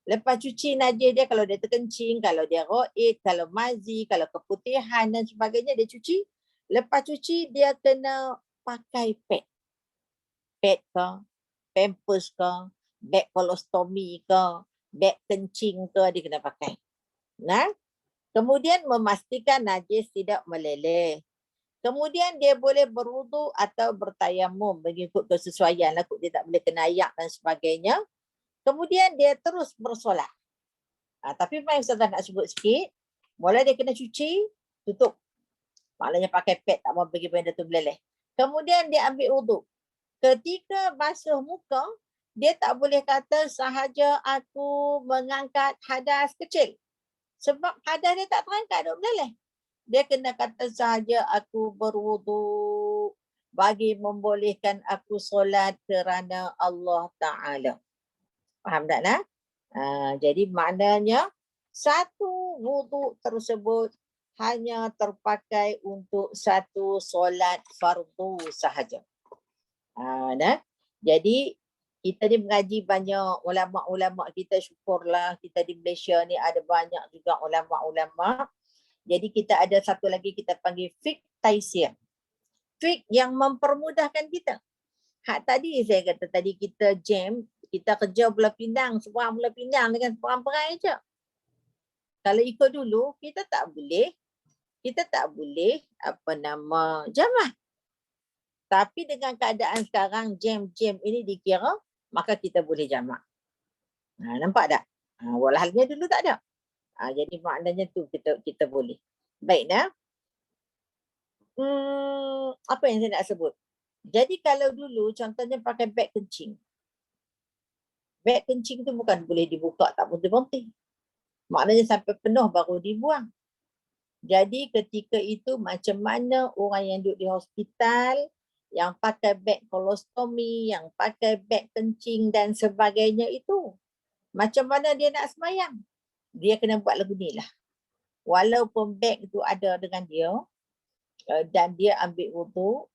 Lepas cuci najis dia, kalau dia terkencing, kalau dia ghaid, kalau mazi, kalau keputihan dan sebagainya, dia cuci. Lepas cuci, dia kena pakai pad. Pad ke, pampers ke, beg kolostomi ke, beg kencing ke, dia kena pakai. Nah, kemudian memastikan najis tidak meleleh. Kemudian dia boleh berwuduk atau bertayamum mengikut kesesuaian lah. Dia tak boleh kena ayak dan sebagainya. Kemudian dia terus bersolat. Tapi mai Ustazah nak sebut sikit. Mula dia kena cuci, tutup. Maknanya pakai pad, tak mau pergi benda tu meleleh. Kemudian dia ambil wuduk. Ketika basuh muka, dia tak boleh kata sahaja aku mengangkat hadas kecil. Sebab hadas dia tak terangkat, duk meleleh. Dia kena kata sahaja aku berwuduk bagi membolehkan aku solat kerana Allah Ta'ala. Faham tak nak? Jadi maknanya satu wuduk tersebut hanya terpakai untuk satu solat fardu sahaja. Jadi kita ni mengaji banyak ulama-ulama kita, syukurlah kita di Malaysia ni ada banyak juga ulama-ulama. Jadi kita ada satu lagi kita panggil fiqh taisir. Fiqh yang mempermudahkan kita. Hak tadi saya kata tadi kita jam, kita kerja Pulau Pinang, seorang Pulau Pinang dengan perang-perang je. Kalau ikut dulu, kita tak boleh. kita tak boleh jamak. Tapi dengan keadaan sekarang jam-jam ini dikira, maka kita boleh jamak. Nampak tak? Walhalnya dulu tak ada. Jadi maknanya tu kita boleh. Baik dah. Apa yang saya nak sebut? Jadi kalau dulu contohnya pakai beg kencing. Beg kencing tu bukan boleh dibuka tak berhenti. Maknanya sampai penuh baru dibuang. Jadi ketika itu macam mana orang yang duduk di hospital, yang pakai beg kolostomi, yang pakai beg kencing dan sebagainya itu, macam mana dia nak semayang? Dia kena buat lagu ni lah. Walaupun beg itu ada dengan dia dan dia ambil wuduk,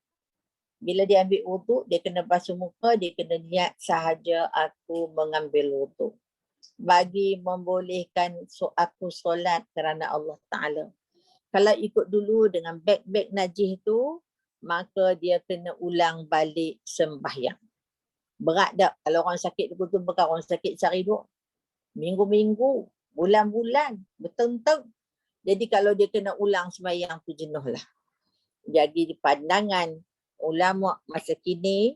bila dia ambil wuduk, dia kena basuh muka, dia kena niat sahaja aku mengambil wuduk. Bagi membolehkan aku solat kerana Allah Ta'ala. Kalau ikut dulu dengan beg-beg najis tu, maka dia kena ulang balik sembahyang. Berat tak? Kalau orang sakit tu bukan orang sakit sehari dua. Minggu-minggu, bulan-bulan, bertahun-tahun. Jadi kalau dia kena ulang sembahyang tu jenuh lah. Jadi di pandangan ulama masa kini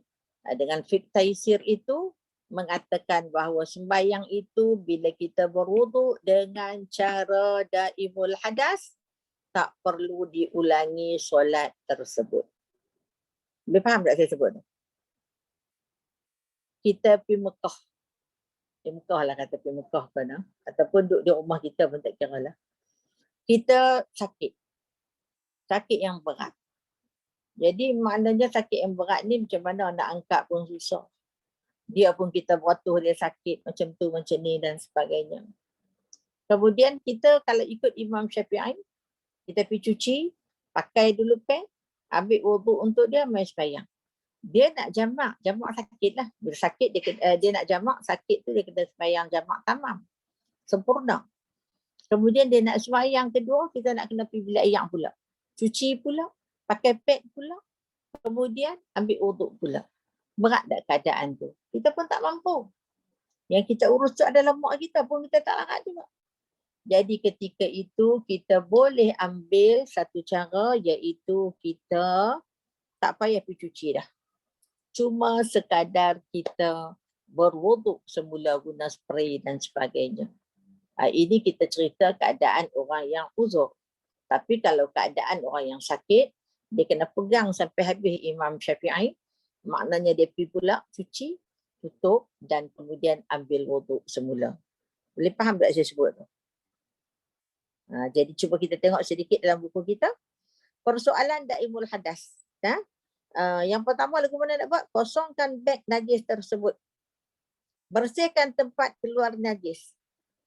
dengan fiqh taisir itu mengatakan bahawa sembahyang itu bila kita berwuduk dengan cara daimul hadas, tak perlu diulangi solat tersebut. Boleh faham tak saya sebut? Kita pergi Mekah. Di Mekah lah kata pergi Mekah kan. Ataupun duduk di rumah kita pun tak kira lah. Kita sakit. Sakit yang berat. Jadi maknanya sakit yang berat ni macam mana nak angkat pun susah. Dia pun kita beratur dia sakit macam tu macam ni dan sebagainya. Kemudian kita kalau ikut Imam Syafi'i, kita pergi cuci, pakai dulu pad, ambil wuduk untuk dia, main sembahyang. Dia nak jamak sakit lah. Bila sakit dia nak jamak, sakit tu dia kena sembahyang jamak tamam. Sempurna. Kemudian dia nak sembahyang kedua, kita nak kena pergi bilik air pula. Cuci pula, pakai pad pula, kemudian ambil wuduk pula. Berat tak keadaan tu? Kita pun tak mampu. Yang kita urus tu adalah mak kita pun kita tak larat juga. Jadi ketika itu kita boleh ambil satu cara iaitu kita tak payah pergi cuci dah. Cuma sekadar kita berwuduk semula guna spray dan sebagainya. Ini kita cerita keadaan orang yang uzur. Tapi kalau keadaan orang yang sakit, dia kena pegang sampai habis Imam Syafi'i. Maknanya dia pergi pula cuci, tutup dan kemudian ambil wuduk semula. Boleh faham tak saya sebut tu? Jadi cuba kita tengok sedikit dalam buku kita. Persoalan daimul hadas. Yang pertama lagu mana nak buat? Kosongkan beg najis tersebut. Bersihkan tempat keluar najis.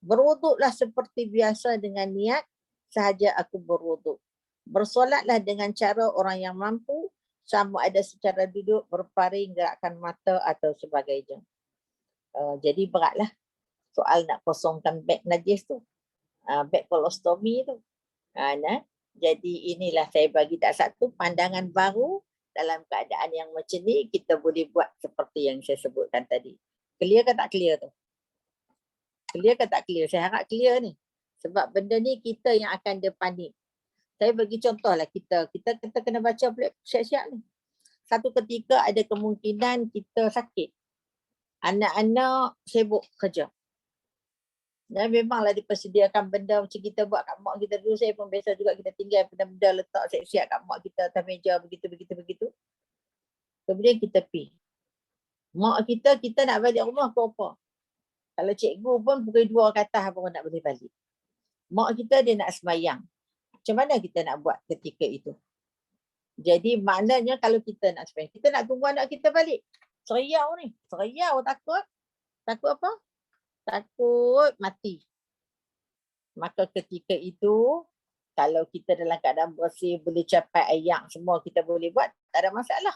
Berwuduklah seperti biasa dengan niat sahaja aku berwuduk. Bersolatlah dengan cara orang yang mampu, sama ada secara duduk, berparing, gerakkan mata atau sebagainya. Jadi beratlah soal nak kosongkan beg najis tu. Beg kolostomi tu. Jadi inilah saya bagi tak satu pandangan baru dalam keadaan yang macam ni kita boleh buat seperti yang saya sebutkan tadi. Clear ke tak clear tu? Clear ke tak clear? Saya harap clear ni. Sebab benda ni kita yang akan panik. Saya bagi contoh lah kita kena baca siap-siap ni. Satu ketika ada kemungkinan kita sakit. Anak-anak sibuk kerja. Dan memanglah dipersediakan benda macam kita buat kat mak kita dulu. Saya pun biasa juga kita tinggal benda-benda letak siap-siap kat mak kita atas meja begitu. Kemudian kita pergi. Mak kita nak balik rumah pukul apa? Kalau cikgu pun pukul 2 ke atas baru nak boleh balik. Mak kita dia nak sembahyang. Macam mana kita nak buat ketika itu? Jadi maknanya kalau kita nak sembahyang, kita nak tunggu anak kita balik. Seriau ni. Seriau takut. Takut apa? Takut mati. Maka ketika itu, kalau kita dalam keadaan bersih, boleh capai ayak, semua kita boleh buat, tak ada masalah.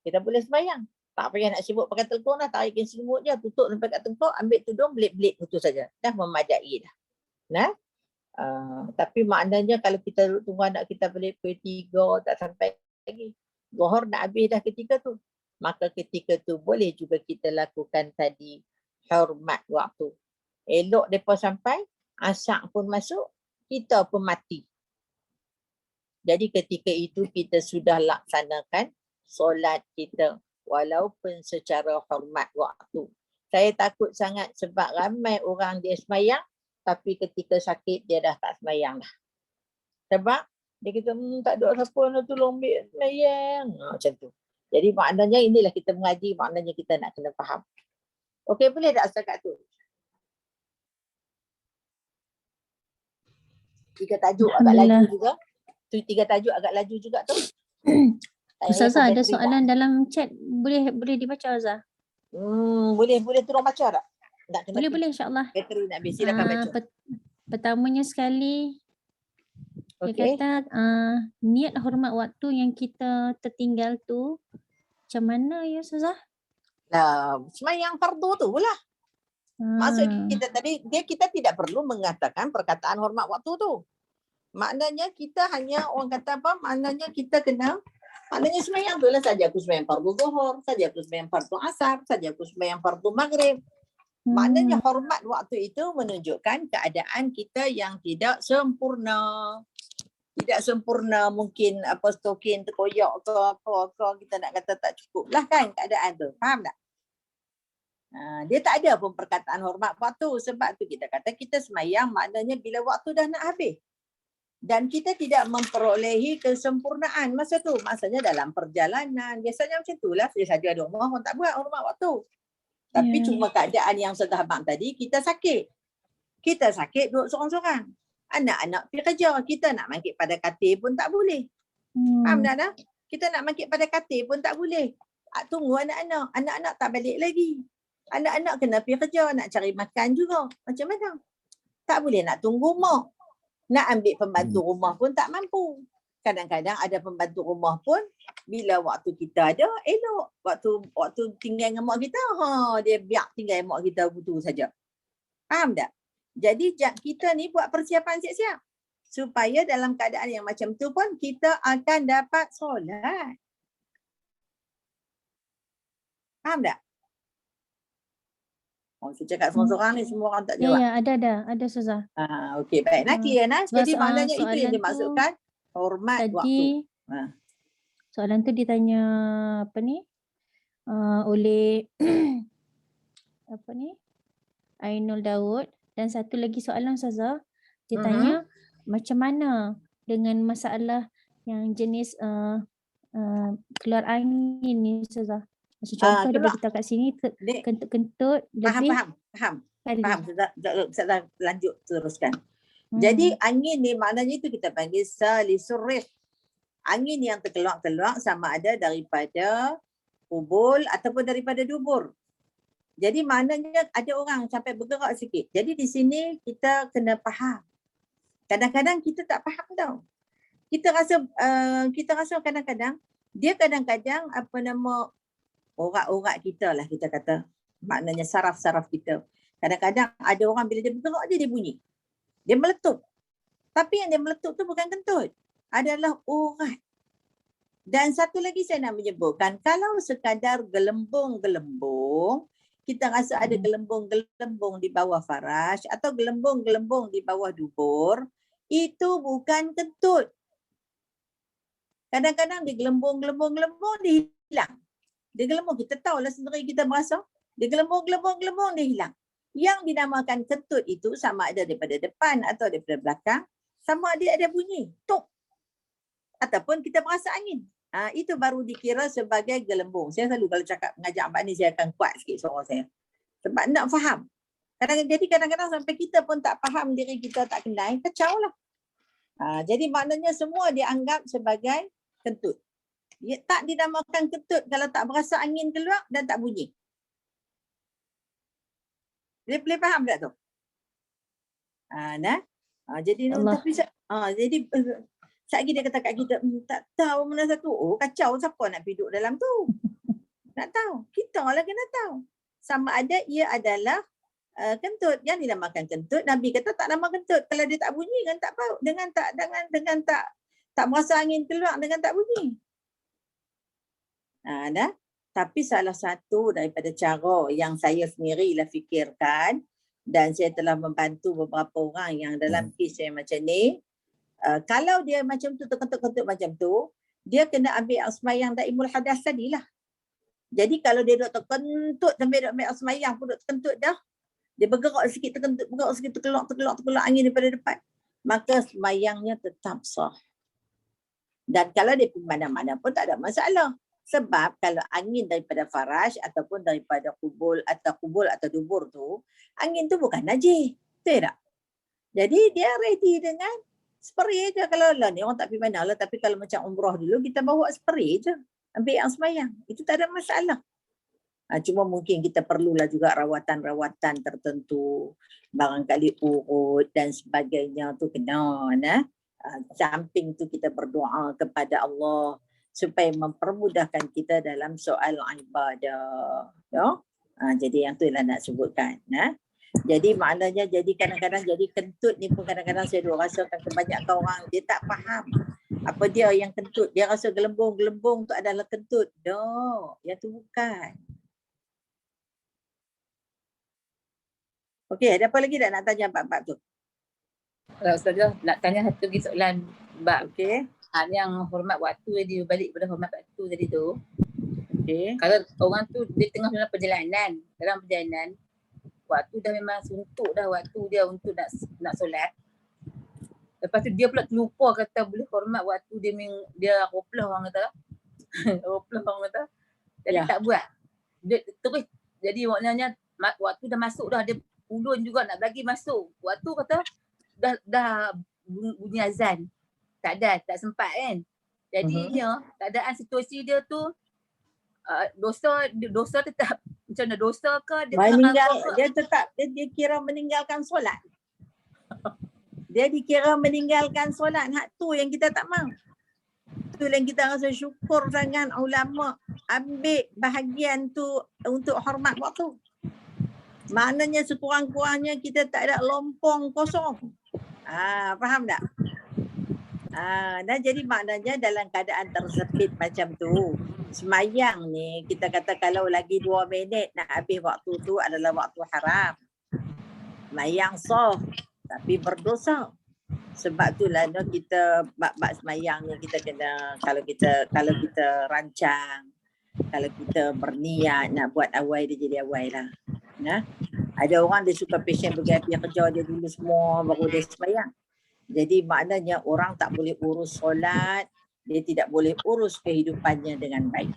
Kita boleh sembahyang. Tak payah nak sibuk pakai telekong dah, tarikin selimut je, tutup sampai kat tengkok, ambil tudung, belit-belit itu saja. Dah memadai dah. Tapi maknanya kalau kita tunggu anak kita balik pukul 3, tak sampai lagi. Zuhur nak habis dah ketika tu. Maka ketika tu boleh juga kita lakukan tadi hormat waktu. Elok mereka sampai, asar pun masuk, kita pun mati. Jadi ketika itu kita sudah laksanakan solat kita walaupun secara hormat waktu. Saya takut sangat sebab ramai orang dia semayang tapi ketika sakit dia dah tak semayang dah. Sebab dia kata tak ada siapa nak tolong ambil semayang. Macam tu. Jadi maknanya inilah kita mengaji, maknanya kita nak kena faham. Okey, boleh tak setakat tu? 3 tajuk agak laju juga. Tu 3 tajuk agak laju juga tu. Ustazah ada soalan dalam chat, boleh dibaca Ustazah? Boleh tolong baca tak? Nak kena Boleh insya-Allah. bateri nak habis, silakan baca. Pertamanya sekali dia Okey. kata niat hormat waktu yang kita tertinggal tu macam mana ya Ustazah? Lah, semayang fardu tu lah. Maksud kita tadi, kita tidak perlu mengatakan perkataan hormat waktu tu. Maknanya kita hanya, orang kata apa, maknanya kita kena, maknanya semayang tu lah, saja aku semayang fardu zuhur, saja aku semayang fardu asar, saja aku semayang fardu maghrib. Maknanya hormat waktu itu menunjukkan keadaan kita yang tidak sempurna. Tidak sempurna, mungkin apa stokin terkoyak ke apa kita nak kata tak cukup lah kan keadaan tu. Faham tak? Dia tak ada pun perkataan hormat waktu. Sebab tu kita kata kita semayang maknanya bila waktu dah nak habis. Dan kita tidak memperolehi kesempurnaan masa tu. Maksudnya dalam perjalanan. Biasanya macam tu lah. Dia saja ada rumah orang tak buat hormat waktu. Tapi cuma keadaan yang sedahabang tadi, kita sakit. Kita sakit duduk seorang-seorang. Anak-anak pergi kerja. Kita nak mangkit pada katil pun tak boleh. Faham tak? Kita nak mangkit pada katil pun tak boleh. Tunggu anak-anak. Anak-anak tak balik lagi. Anak-anak kena pergi kerja. Nak cari makan juga. Macam mana? Tak boleh nak tunggu mak. Nak ambil pembantu rumah pun tak mampu. Kadang-kadang ada pembantu rumah pun bila waktu kita ada, elok. Waktu tinggal dengan mak kita, dia biar tinggal dengan mak kita betul saja. Faham tak? Jadi kita ni buat persiapan siap-siap. Supaya dalam keadaan yang macam tu pun kita akan dapat solat. Faham tak? Saya cakap seorang-seorang ni semua orang tak jawab. Ya, ada Ustazah. Okey, baik. Nak kira Nas. Jadi maknanya itu yang dimaksudkan hormat waktu. Soalan tu ditanya apa ni? Oleh apa ni? Ainul Daud. Dan satu lagi soalan Ustazah. Dia tanya macam mana dengan masalah yang jenis keluar angin ni Ustazah. Contoh dia beritahu kat sini kentut-kentut lebih. Faham. Saya lanjut teruskan. Jadi angin ni maknanya itu kita panggil salisurrif. Angin yang terkeluar-keluar sama ada daripada ubul ataupun daripada dubur. Jadi maknanya ada orang sampai bergerak sikit. Jadi di sini kita kena faham. Kadang-kadang kita tak faham tau. Kita rasa kadang-kadang dia kadang-kadang apa nama orat-orat kita lah kita kata. Maknanya saraf-saraf kita. Kadang-kadang ada orang bila dia bergerak dia bunyi. Dia meletup. Tapi yang dia meletup tu bukan kentut. Adalah urat. Dan satu lagi saya nak menyebutkan, kalau sekadar gelembung-gelembung, kita rasa ada gelembung-gelembung di bawah faraj atau gelembung-gelembung di bawah dubur, itu bukan kentut. Kadang-kadang dia gelembung-gelembung-gelembung dia hilang. Dia gelembung, kita tahulah sendiri kita merasa. Dia gelembung-gelembung-gelembung dia hilang. Yang dinamakan kentut itu sama ada daripada depan atau daripada belakang, sama ada bunyi, tuk. Ataupun kita merasa angin. Itu baru dikira sebagai gelembung. Saya selalu kalau cakap mengajar Mbak ni, saya akan kuat sikit suara saya. Sebab nak faham. Jadi kadang-kadang sampai kita pun tak faham diri kita, tak kenal, kacau lah. Jadi maknanya semua dianggap sebagai kentut. Dia tak dinamakan kentut kalau tak berasa angin keluar dan tak bunyi. Boleh faham tak tu? Jadi jadi sekejap dia kata kat kita, tak tahu mana satu. Kacau, siapa nak duduk dalam tu? Nak tahu. Kita lah kena tahu. Sama ada ia adalah kentut. Yang dinamakan kentut, Nabi kata tak nama kentut. Kalau dia tak bunyi kan tak bau. Dengan tak merasa angin keluar dengan tak bunyi. Tapi salah satu daripada cara yang saya sendirilah fikirkan dan saya telah membantu beberapa orang yang dalam kes yang macam ni, Kalau dia macam tu, terkentut-kentut macam tu, dia kena ambil semayang daimul hadas tadilah. Jadi kalau dia duk terkentut sampai duk ambil semayang pun duk terkentut dah, dia bergerak sikit terkentut, bergerak sikit terkelak angin daripada depan, maka semayangnya tetap sah. Dan kalau dia pergi mana-mana pun tak ada masalah. Sebab kalau angin daripada farash ataupun daripada kubul atau dubur tu, angin tu bukan najis. Betul tak? Jadi dia ready dengan spray je. Kalau lah ni orang tak pergi mana lah. Tapi kalau macam umrah dulu, kita bawa spray je. Ambil yang semayang. Itu tak ada masalah. Cuma mungkin kita perlulah juga rawatan-rawatan tertentu. Barangkali urut dan sebagainya tu kena. Samping tu kita berdoa kepada Allah supaya mempermudahkan kita dalam soal ibadah. Jadi yang tu lah nak sebutkan. Jadi maknanya jadi kadang-kadang jadi kentut ni pun kadang-kadang saya rasakan kebanyakan orang dia tak faham apa dia yang kentut. Dia rasa gelembung-gelembung tu adalah kentut. No, yang tu bukan. Okey, ada apa lagi tak nak tanya bab-bab tu? Ustazah nak tanya satu lagi soalan bab. Okey. Yang hormat waktu tadi, balik pada hormat waktu tadi tu. Okey. Kalau orang tu dia tengah dalam perjalanan, waktu dah memang suntuk dah waktu dia untuk nak solat. Lepas tu dia pula terlupa kata boleh hormat waktu dia roplah orang kata. Roplah orang kata. Jadi tak buat. Dia terus jadi maknanya waktu dah masuk dah, dia ulun juga nak bagi masuk. Waktu kata dah bunyi azan. Tak sempat kan. Jadinya keadaan situasi dia tu dosa tetap macam mana, dosa ke dia dia kira meninggalkan solat. Dia dikira meninggalkan solat. Hak tu yang kita tak mahu. Tu yang kita rasa syukur sangat ulama ambil bahagian tu untuk hormat waktu. Maknanya sekurang-kurangnya kita tak ada lompong kosong. Faham tak? Dan jadi maknanya dalam keadaan tersepit macam tu, semayang ni kita kata kalau lagi 2 minit nak habis waktu tu adalah waktu haram. Semayang sah tapi berdosa. Sebab itulah kita bab-bab semayang ni kita kena kalau kita rancang, kalau kita berniat nak buat awal dia jadi awal lah. Ada orang dia suka passion pergi kerja dia dulu semua baru dia semayang. Jadi maknanya orang tak boleh urus solat, dia tidak boleh urus kehidupannya dengan baik.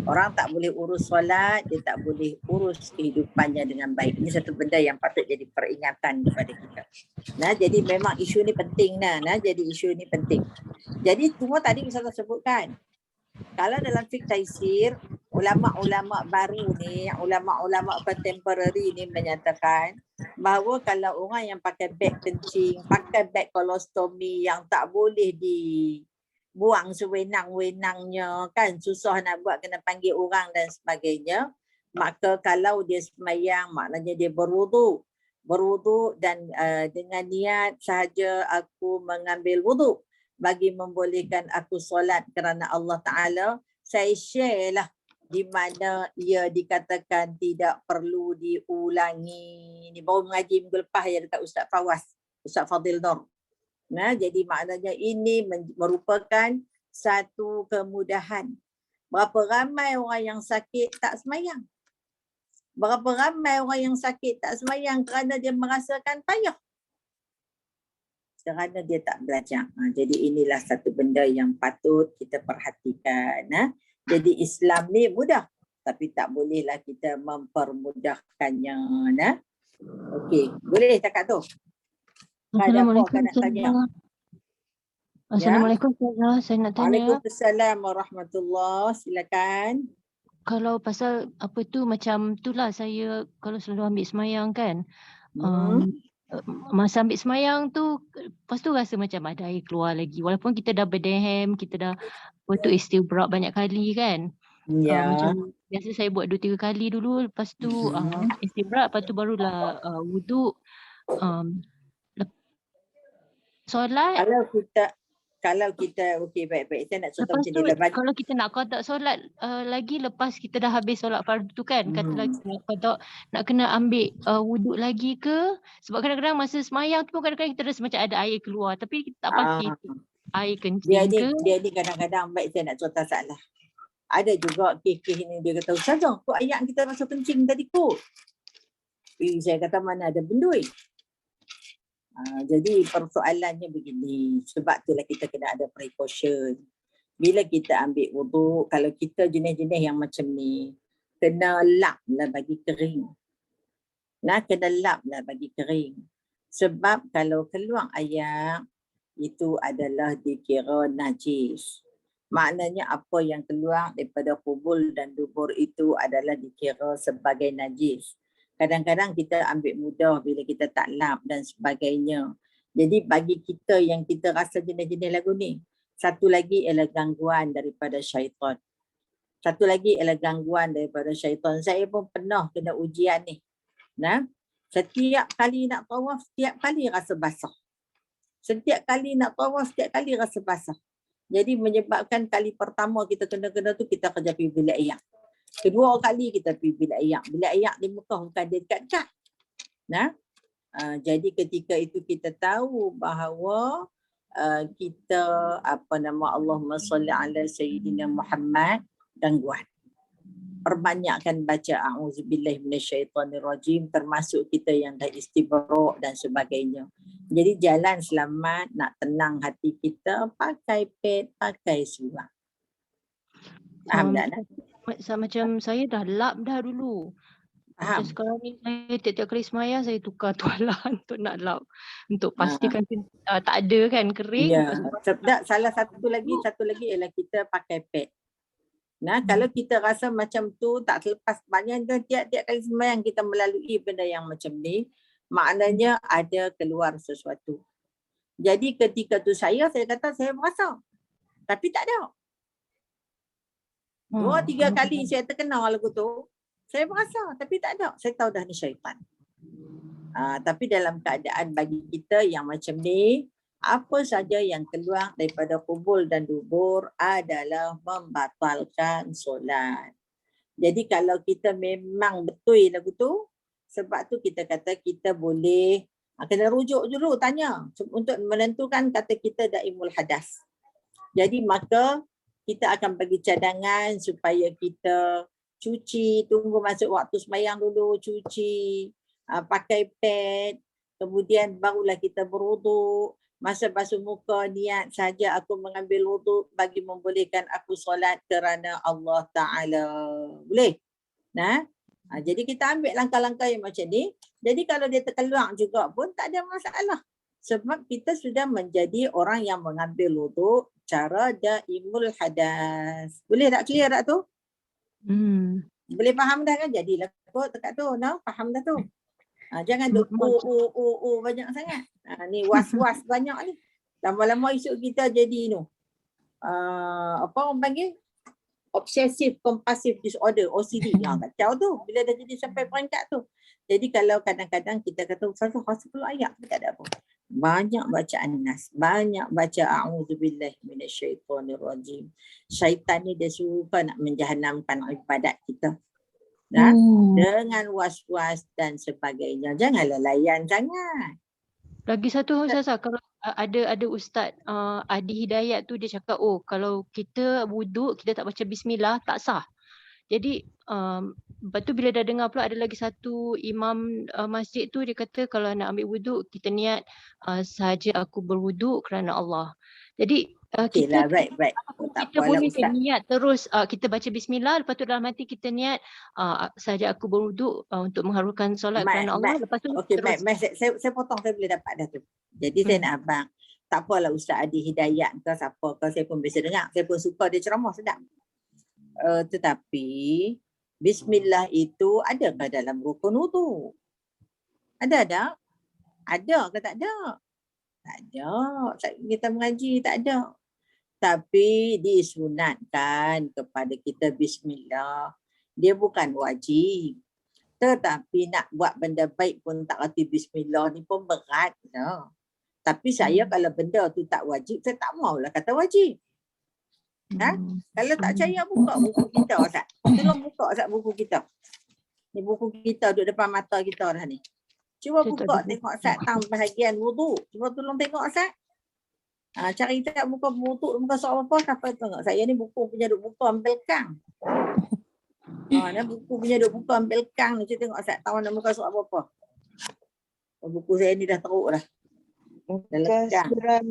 Orang tak boleh urus solat, dia tak boleh urus kehidupannya dengan baik. Ini satu benda yang patut jadi peringatan kepada kita. Jadi memang isu ni penting jadi isu ni penting. Jadi semua tadi Ustazah sebutkan. Kalau dalam fiqh taisir, ulama-ulama baru ni, ulama-ulama contemporary ni menyatakan bahawa kalau orang yang pakai beg kencing, pakai beg kolostomi yang tak boleh dibuang sewenang-wenangnya, kan susah nak buat, kena panggil orang dan sebagainya, maka kalau dia semayang maknanya dia berwuduk dan dengan niat sahaja aku mengambil wuduk bagi membolehkan aku solat kerana Allah Ta'ala, saya share lah di mana ia dikatakan tidak perlu diulangi. Ni baru mengaji minggu lepas ya dekat Ustaz Fawaz, Ustaz Fadil Nur. Jadi maknanya ini merupakan satu kemudahan. Berapa ramai orang yang sakit tak semayang? Berapa ramai orang yang sakit tak semayang kerana dia merasakan payah? Kerana dia tak belajar. Jadi inilah satu benda yang patut kita perhatikan. Jadi Islam ni mudah, tapi tak bolehlah kita mempermudahkannya. Okey, boleh cakap tu. Assalamualaikum. Ya? Assalamualaikum. Saya nak tanya. Waalaikumsalam warahmatullahi. Silakan. Kalau pasal apa tu macam tu lah, saya kalau selalu ambil semayang kan. Masa ambil semayang tu, lepas tu rasa macam ada air keluar lagi. Walaupun kita dah berdehem, kita dah istighraq banyak kali kan. Ya. Macam biasa saya buat 2-3 kali dulu. Lepas tu istighraq, lepas tu barulah wuduk. Solat. Kalau kita Kalau kita okey baik-baik saya nak contoh Lepas macam tu ni lah. kalau kita nak qada solat lagi lepas kita dah habis solat fardu tu kan, kata lagi nak qada, nak kena ambil wuduk lagi ke? Sebab kadang-kadang masa semayang tu kadang-kadang kita rasa macam ada air keluar tapi kita tak pasti air Dia kencing ke. ni kadang-kadang baik saya nak contoh salah. Ada juga kes-kes ni dia kata, Ustazah, tu ayat kita rasa kencing tadi kot. Saya kata mana ada bendui. Jadi persoalannya begini, sebab itulah kita kena ada precaution. Bila kita ambil wuduk, kalau kita jenis-jenis yang macam ni, kena lap lah bagi kering. Kena lap lah bagi kering. Sebab kalau keluar air, itu adalah dikira najis. Maknanya apa yang keluar daripada kubul dan dubur itu adalah dikira sebagai najis. Kadang-kadang kita ambil mudah bila kita tak lap dan sebagainya. Jadi bagi kita yang kita rasa jenis-jenis lagu ni, satu lagi ialah gangguan daripada syaitan. Satu lagi ialah gangguan daripada syaitan. Saya pun pernah kena ujian ni. Setiap kali nak tawaf, setiap kali rasa basah. Setiap kali nak tawaf, setiap kali rasa basah. Jadi menyebabkan kali pertama kita kena tu kita kerja pergi bilik air. Kedua kali kita pergi bilik air. Bilik air di Mekah bukan dia dekat-dekat. Jadi ketika itu kita tahu bahawa kita Allahumma salli ala Sayyidina Muhammad, gangguan. Perbanyakkan baca a'udzubillahi minasyaitonirrajim, termasuk kita yang dah istibra' dan sebagainya. Jadi jalan selamat, nak tenang hati kita, pakai pad, pakai surah. Faham tak? Macam saya dah lap dah dulu. Macam sekarang ni saya tiap-tiap kali semayang saya tukar tualan untuk nak lap. Untuk pastikan tak ada kan kering. Ya, salah satu lagi ialah kita pakai pad. Kalau kita rasa macam tu tak terlepas banyak tiap-tiap kali sembahyang kita melalui benda yang macam ni, maknanya ada keluar sesuatu. Jadi ketika tu saya kata saya merasa. Tapi tak ada. 2-3 kali saya terkena lagu tu, saya merasa tapi tak ada. Saya tahu dah ni syaitan. Tapi dalam keadaan bagi kita yang macam ni, apa saja yang keluar daripada kubul dan dubur adalah membatalkan solat. Jadi kalau kita memang betul lagu tu, sebab tu kita kata kita boleh kena rujuk dulu tanya untuk menentukan kata kita daimul hadas. Jadi maka kita akan bagi cadangan supaya kita cuci, tunggu masuk waktu sembahyang dulu, cuci, pakai pad, kemudian barulah kita berwuduk. Masa basuh muka, niat saja aku mengambil wuduk bagi membolehkan aku solat kerana Allah Ta'ala. Boleh? Jadi kita ambil langkah-langkah yang macam ni. Jadi kalau dia terkeluar juga pun tak ada masalah. Sebab kita sudah menjadi orang yang mengambil wuduk cara daimul hadas. Boleh tak clear tak tu? Boleh faham dah kan? Jadilah kot dekat tu. Faham dah tu? Jangan duk banyak sangat. Ni was-was banyak ni. Lama-lama esok kita jadi apa orang panggil? Obsessive compulsive disorder, OCD. Kacau tu bila dah jadi sampai peringkat tu. Jadi kalau kadang-kadang kita kata Ustazah rasa perlu ayat, tak ada apa. Banyak bacaan nas, banyak baca a'udzubillahi minasyaitonirrajim. Syaitan ni dia suka nak menjahanamkan ibadat kita. Dengan was-was dan sebagainya. Janganlah layan sangat. Lagi satu Ustazah, kalau ada Ustaz Adi Hidayat tu dia cakap kalau kita wuduk kita tak baca bismillah tak sah. Jadi lepas tu bila dah dengar pula ada lagi satu imam masjid tu dia kata kalau nak ambil wuduk kita niat sahaja aku berwuduk kerana Allah. Jadi kita right. kita boleh niat terus kita baca bismillah, lepas tu dalam hati kita niat sahaja aku berwuduk untuk mengharukan solat kerana Allah. Lepas tu saya potong, saya boleh dapat dah tu. Jadi saya nak abang, tak apalah Ustaz Adi Hidayat ke siapa ke, saya pun biasa dengar, saya pun suka dia ceramah sedap. Tetapi bismillah itu adakah dalam rukun wudu? Ada tak? Ada ke tak ada? Tak ada. Kita mengaji tak ada. Tapi disunatkan kepada kita bismillah. Dia bukan wajib. Tetapi nak buat benda baik pun tak reti bismillah ni pun berat. Tapi saya kalau benda tu tak wajib, saya tak maulah kata wajib. Ha? Kalau tak percaya, buka buku kita, Ustaz. Tolong buka, Ustaz, buku kita. Ni buku kita duduk depan mata kita dah ni. Cuba Saya tak buka ada tengok, Ustaz, tang bahagian wudu. Cuba tolong tengok, Ustaz. Cari tak buka wudu, muka surat apa, sampai tengok. Saya ni buku punya duk buku ambil kang. Ni buku punya duk buku ambil kang ni. Cuba tengok, Ustaz, tahu nak muka surat apa. Buku saya ni dah teruk dah. Muka surat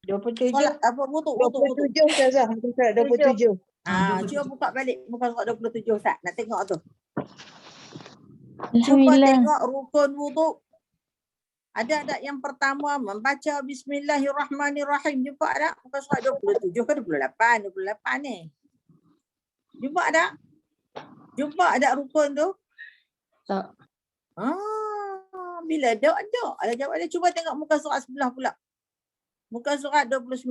27. Solat apa wudu. 27 Ustazah. Muka surat 27. Cuba buka balik muka surat 27, Ustaz. Nak tengok tu. Cuba Alhamdulillah. tengok rukun wudu. Ada tak yang pertama membaca Bismillahirrahmanirrahim. Jumpa tak? Muka surat 27 ke 28? 28 ni. Jumpa tak? Jumpa tak rukun tu? Tak. Bila ada. Ada jawab dia. Cuba tengok muka surat sebelah pula. Muka surat 29.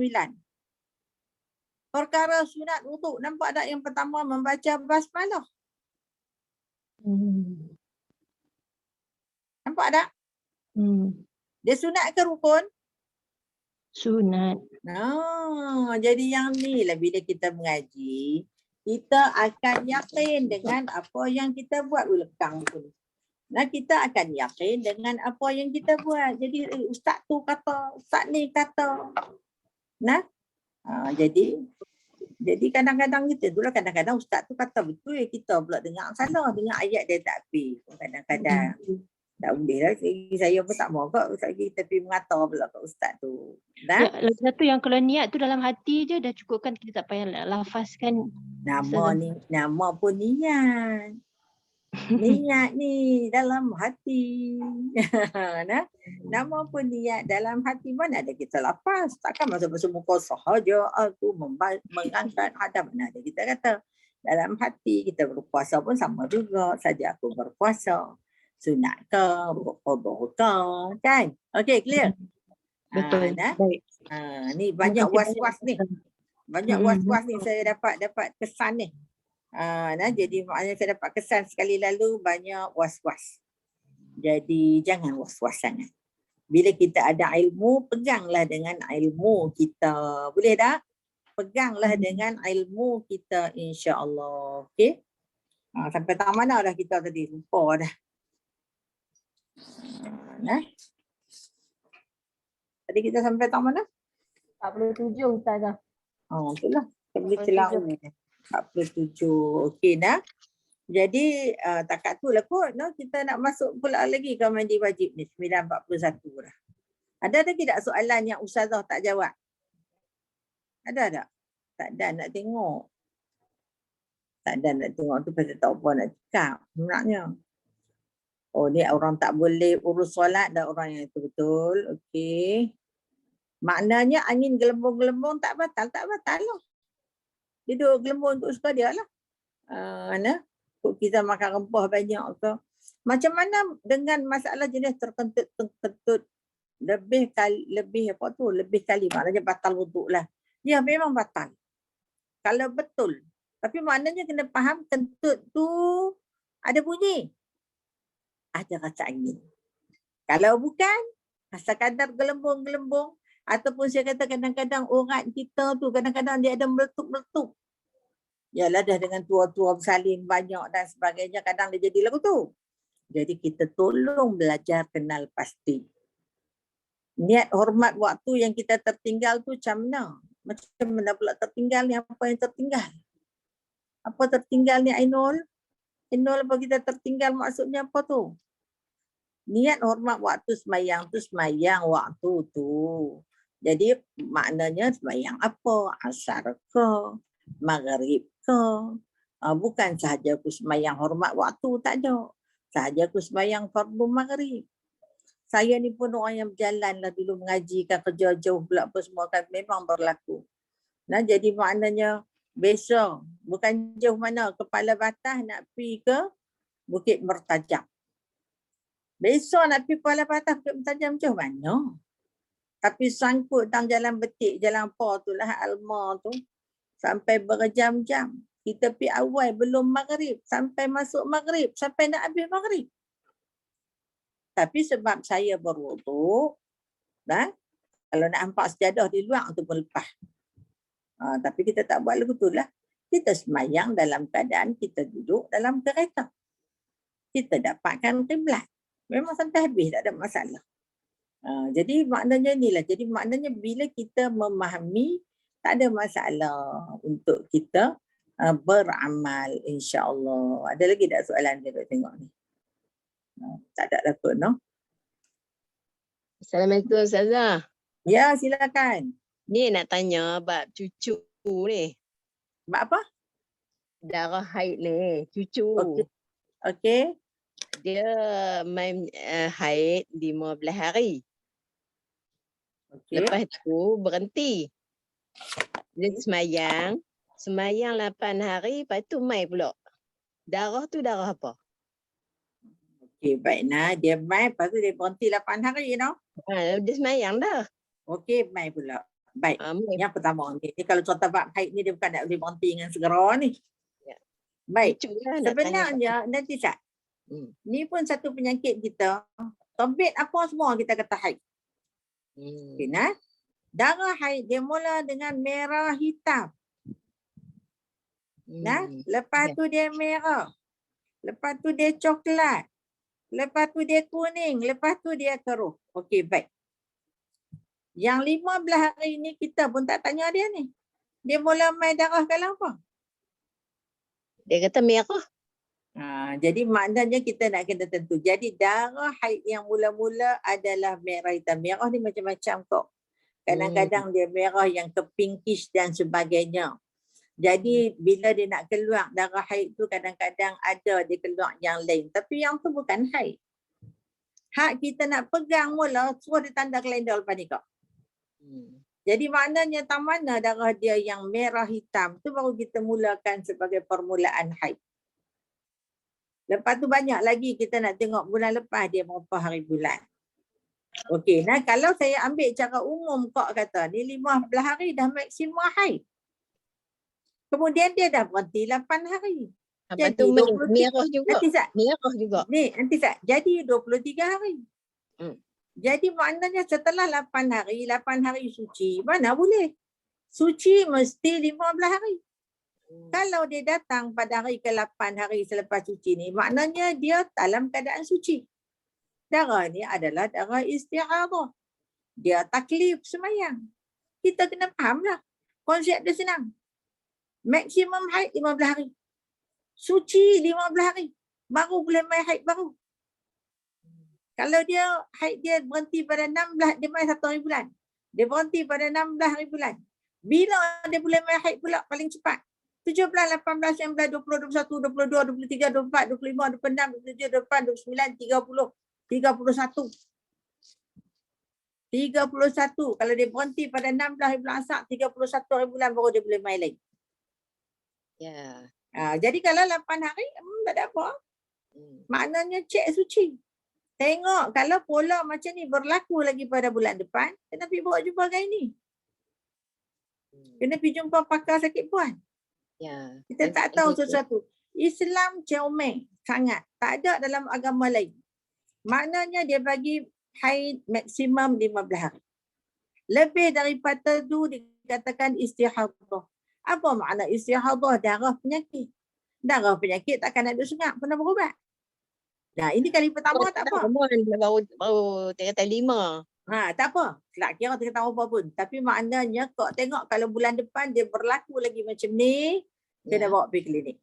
Perkara sunat wudu. Nampak tak yang pertama membaca basmalah? Nampak tak? Dia sunat ke rukun? Sunat. Jadi yang ni lah bila kita mengaji, kita akan yakin dengan apa yang kita buat. Lekang tu. Nah, kita akan yakin dengan apa yang kita buat. Jadi ustaz tu kata, ustaz ni kata. Nah, jadi kadang-kadang kita itulah kadang-kadang ustaz tu kata betul, kita pula dengar salah, dengar ayat dia tak habis. Kadang-kadang tak boleh lah. Saya pun tak mau kok ustaz kita pergi mengata pula kat ustaz tu. Nah, Ya, lagi satu yang kalau niat tu dalam hati je dah cukup kan, kita tak payah lafazkan. nama pun niat. Niat ni dalam hati. Nah, nama pun niat dalam hati. Mana ada kita lapas. Takkan masa-masa muka sahaja aku mengangkat hadap. Mana ada kita kata dalam hati kita berpuasa pun sama juga. Saja aku berpuasa. Sunat ke, qada ke, kan? Okey, clear? Betul. Baik. Ni banyak was-was ni. Banyak was-was ni saya dapat kesan ni. Jadi maknanya saya dapat kesan sekali lalu banyak was-was. Jadi jangan was-was sangat. Bila kita ada ilmu, peganglah dengan ilmu kita. Boleh tak? Peganglah dengan ilmu kita, insya-Allah. Okey? Sampai tak mana dah kita tadi? Lupa dah. Tadi kita sampai tak mana? 47 Ustazah. Itulah. Kita boleh celau. 47. Okey dah. Jadi takat tu lah kot. Kita nak masuk pula lagi ke mandi wajib ni. 9.41 dah. Ada tidak soalan yang Ustazah tak jawab? Ada tak? Tak ada nak tengok. Tak ada nak tengok tu pasal tak apa nak cakap. Sebenarnya. Oh ni orang tak boleh urus solat dah orang yang itu betul. Okey. Maknanya angin gelembung-gelembung tak batal lah. Dia duduk gelembung untuk suka dia lah. Kita makan rempah banyak ke. Macam mana dengan masalah jenis terkentut lebih kali maknanya batal wuduk lah. Ya memang batal. Kalau betul. Tapi maknanya kena faham kentut tu ada bunyi. Ada rasa angin. Kalau bukan, sekadar gelembung-gelembung. Ataupun saya kata kadang-kadang urat kita tu kadang-kadang dia ada meletup-meletup. Yalah dah dengan tua-tua bersalin banyak dan sebagainya kadang dia jadi lagu tu. Jadi kita tolong belajar kenal pasti. Niat hormat waktu yang kita tertinggal tu macam mana? Macam mana pula tertinggal ni? Apa yang tertinggal? Apa tertinggal ni Ainul? Ainul apa kita tertinggal maksudnya apa tu? Niat hormat waktu semayang tu semayang waktu tu. Jadi maknanya semayang apa? Asar ke? Maghrib ke? Bukan sahaja aku semayang hormat waktu, tak ada. Sahaja aku semayang fardu maghrib. Saya ni pun orang yang berjalan lah dulu mengaji kan kerja jauh pula apa semua kan memang berlaku. Nah jadi maknanya besok bukan jauh mana Kepala Batas nak pergi ke Bukit Mertajam. Besok nak pergi Kepala Batas Bukit Mertajam jauh mana? Tapi sangkut tang jalan betik, jalan apa tu lah Alma tu. Sampai berjam-jam. Kita pergi awal belum maghrib. Sampai masuk maghrib. Sampai nak habis maghrib. Tapi sebab saya berwuduk, Kalau nak hampak sejadah di luar ataupun lepas. Tapi kita tak buat lagu tu lah. Kita semayang dalam keadaan kita duduk dalam kereta. Kita dapatkan kiblat. Memang sampai habis, tak ada masalah. Jadi maknanya inilah. Jadi maknanya bila kita memahami, tak ada masalah untuk kita beramal, insya-Allah. Ada lagi tak soalan dia tengok ni? Tak ada lah kot, no? Assalamualaikum Ustazah. Ya, silakan. Ni nak tanya bab cucu ni. Bab apa? Darah haid ni, cucu. Okey. Okey. Dia main haid 15 hari. Okey. Lepas tu berhenti. Dia semayang 8 hari, lepas tu mai pula. Darah tu darah apa? Okey, baik nah. Dia mai, lepas tu dia berhenti 8 hari, you know? Dia semayang dah. Okey, mai pula. Baik. Mai. Yang pertama ni kalau contoh bab haid ni dia bukan nak boleh berhenti dengan segera ni. Ya. Baik. Cucu lah nak tanya. Sebenarnya nanti Sat. Ni pun satu penyakit kita. Tobit apa semua kita kata haid. Okey nah. Darah haid dia mula dengan merah hitam. Nah, lepas tu dia merah. Lepas tu dia coklat. Lepas tu dia kuning. Lepas tu dia keruh. Okey, baik. Yang 15 hari ni kita pun tak tanya dia ni. Dia mula main darah kalau apa? Dia kata merah. Jadi maknanya kita nak kena tentu. Jadi darah haid yang mula-mula adalah merah hitam. Merah ni macam-macam kok. Kadang-kadang dia merah yang ke pinkish dan sebagainya. Jadi bila dia nak keluar darah haid tu kadang-kadang ada dia keluar yang lain. Tapi yang tu bukan haid. Hak kita nak pegang mula suruh dia tanda kalender lepas ni kok. Jadi maknanya tak mana darah dia yang merah hitam tu baru kita mulakan sebagai permulaan haid. Lepas tu banyak lagi kita nak tengok bulan lepas dia berapa hari bulan. Okey, nah kalau saya ambil cara umum kok kata ni 15 hari dah maksimum haid. Kemudian dia dah berhenti 8 hari. Lepas tu merah juga. Merah juga. Ni nanti Sat. Jadi 23 hari. Jadi maknanya setelah 8 hari suci, mana boleh? Suci mesti 15 hari. Kalau dia datang pada hari ke-8 hari selepas suci ni, maknanya dia dalam keadaan suci. Darah ni adalah darah istihadah. Dia taklif semayang. Kita kena fahamlah. Konsep dia senang. Maksimum haid 15 hari. Suci 15 hari. Baru boleh main haid baru. Kalau dia haid dia berhenti pada 16, dia main 1 hari bulan. Dia berhenti pada 16 hari bulan. Bila dia boleh main haid pula paling cepat? 17, 18, 19, 20, 21, 22, 23, 24, 25, 26, 27, 28, 29, 30, 31. 31. Kalau dia berhenti pada 16 hari bulan Asar, 31 hari bulan baru dia boleh main lain. Ya. Jadi kalau 8 hari, tak ada apa. Maknanya cek suci. Tengok kalau pola macam ni berlaku lagi pada bulan depan, kena pergi bawa jumpa gynae. Kena pergi jumpa pakar sakit puan. Ya. Kita tak tahu sesuatu. Islam comel sangat. Tak ada dalam agama lain. Maknanya dia bagi haid maksimum 15 hari. Lebih daripada tu dikatakan istihadah. Apa makna istihadah? Darah penyakit. Darah penyakit takkan ada sengak, pernah berubat. Nah, ini kali pertama tak apa. Baru kata 5. Tak apa. Tak kira kita tahu apa pun. Tapi maknanya kau tengok kalau bulan depan dia berlaku lagi macam ni, kena bawa pergi klinik.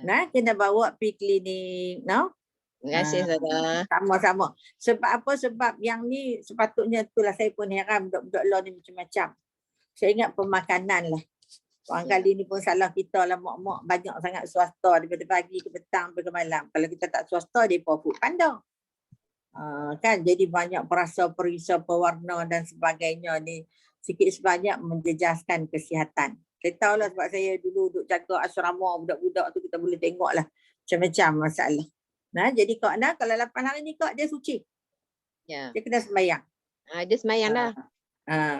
Nah, kena bawa pergi klinik. No? Terima kasih Ustazah. Sama-sama. Sebab apa? Sebab yang ni sepatutnya itulah saya pun heran budak-budak law ni macam-macam. Saya ingat pemakanan lah. Orang kali ni pun salah kita lah mak-mak banyak sangat swasta daripada pagi ke petang sampai ke malam. Kalau kita tak swasta dia food panda. Kan jadi banyak perasa perisa pewarna dan sebagainya ni sikit sebanyak menjejaskan kesihatan. Saya tahulah sebab saya dulu duduk jaga asrama budak-budak tu kita boleh tengok lah macam-macam masalah. Nah, jadi kak nak kalau 8 hari ni kak dia suci. Ya. Dia kena sembahyang. Dia sembahyang dah.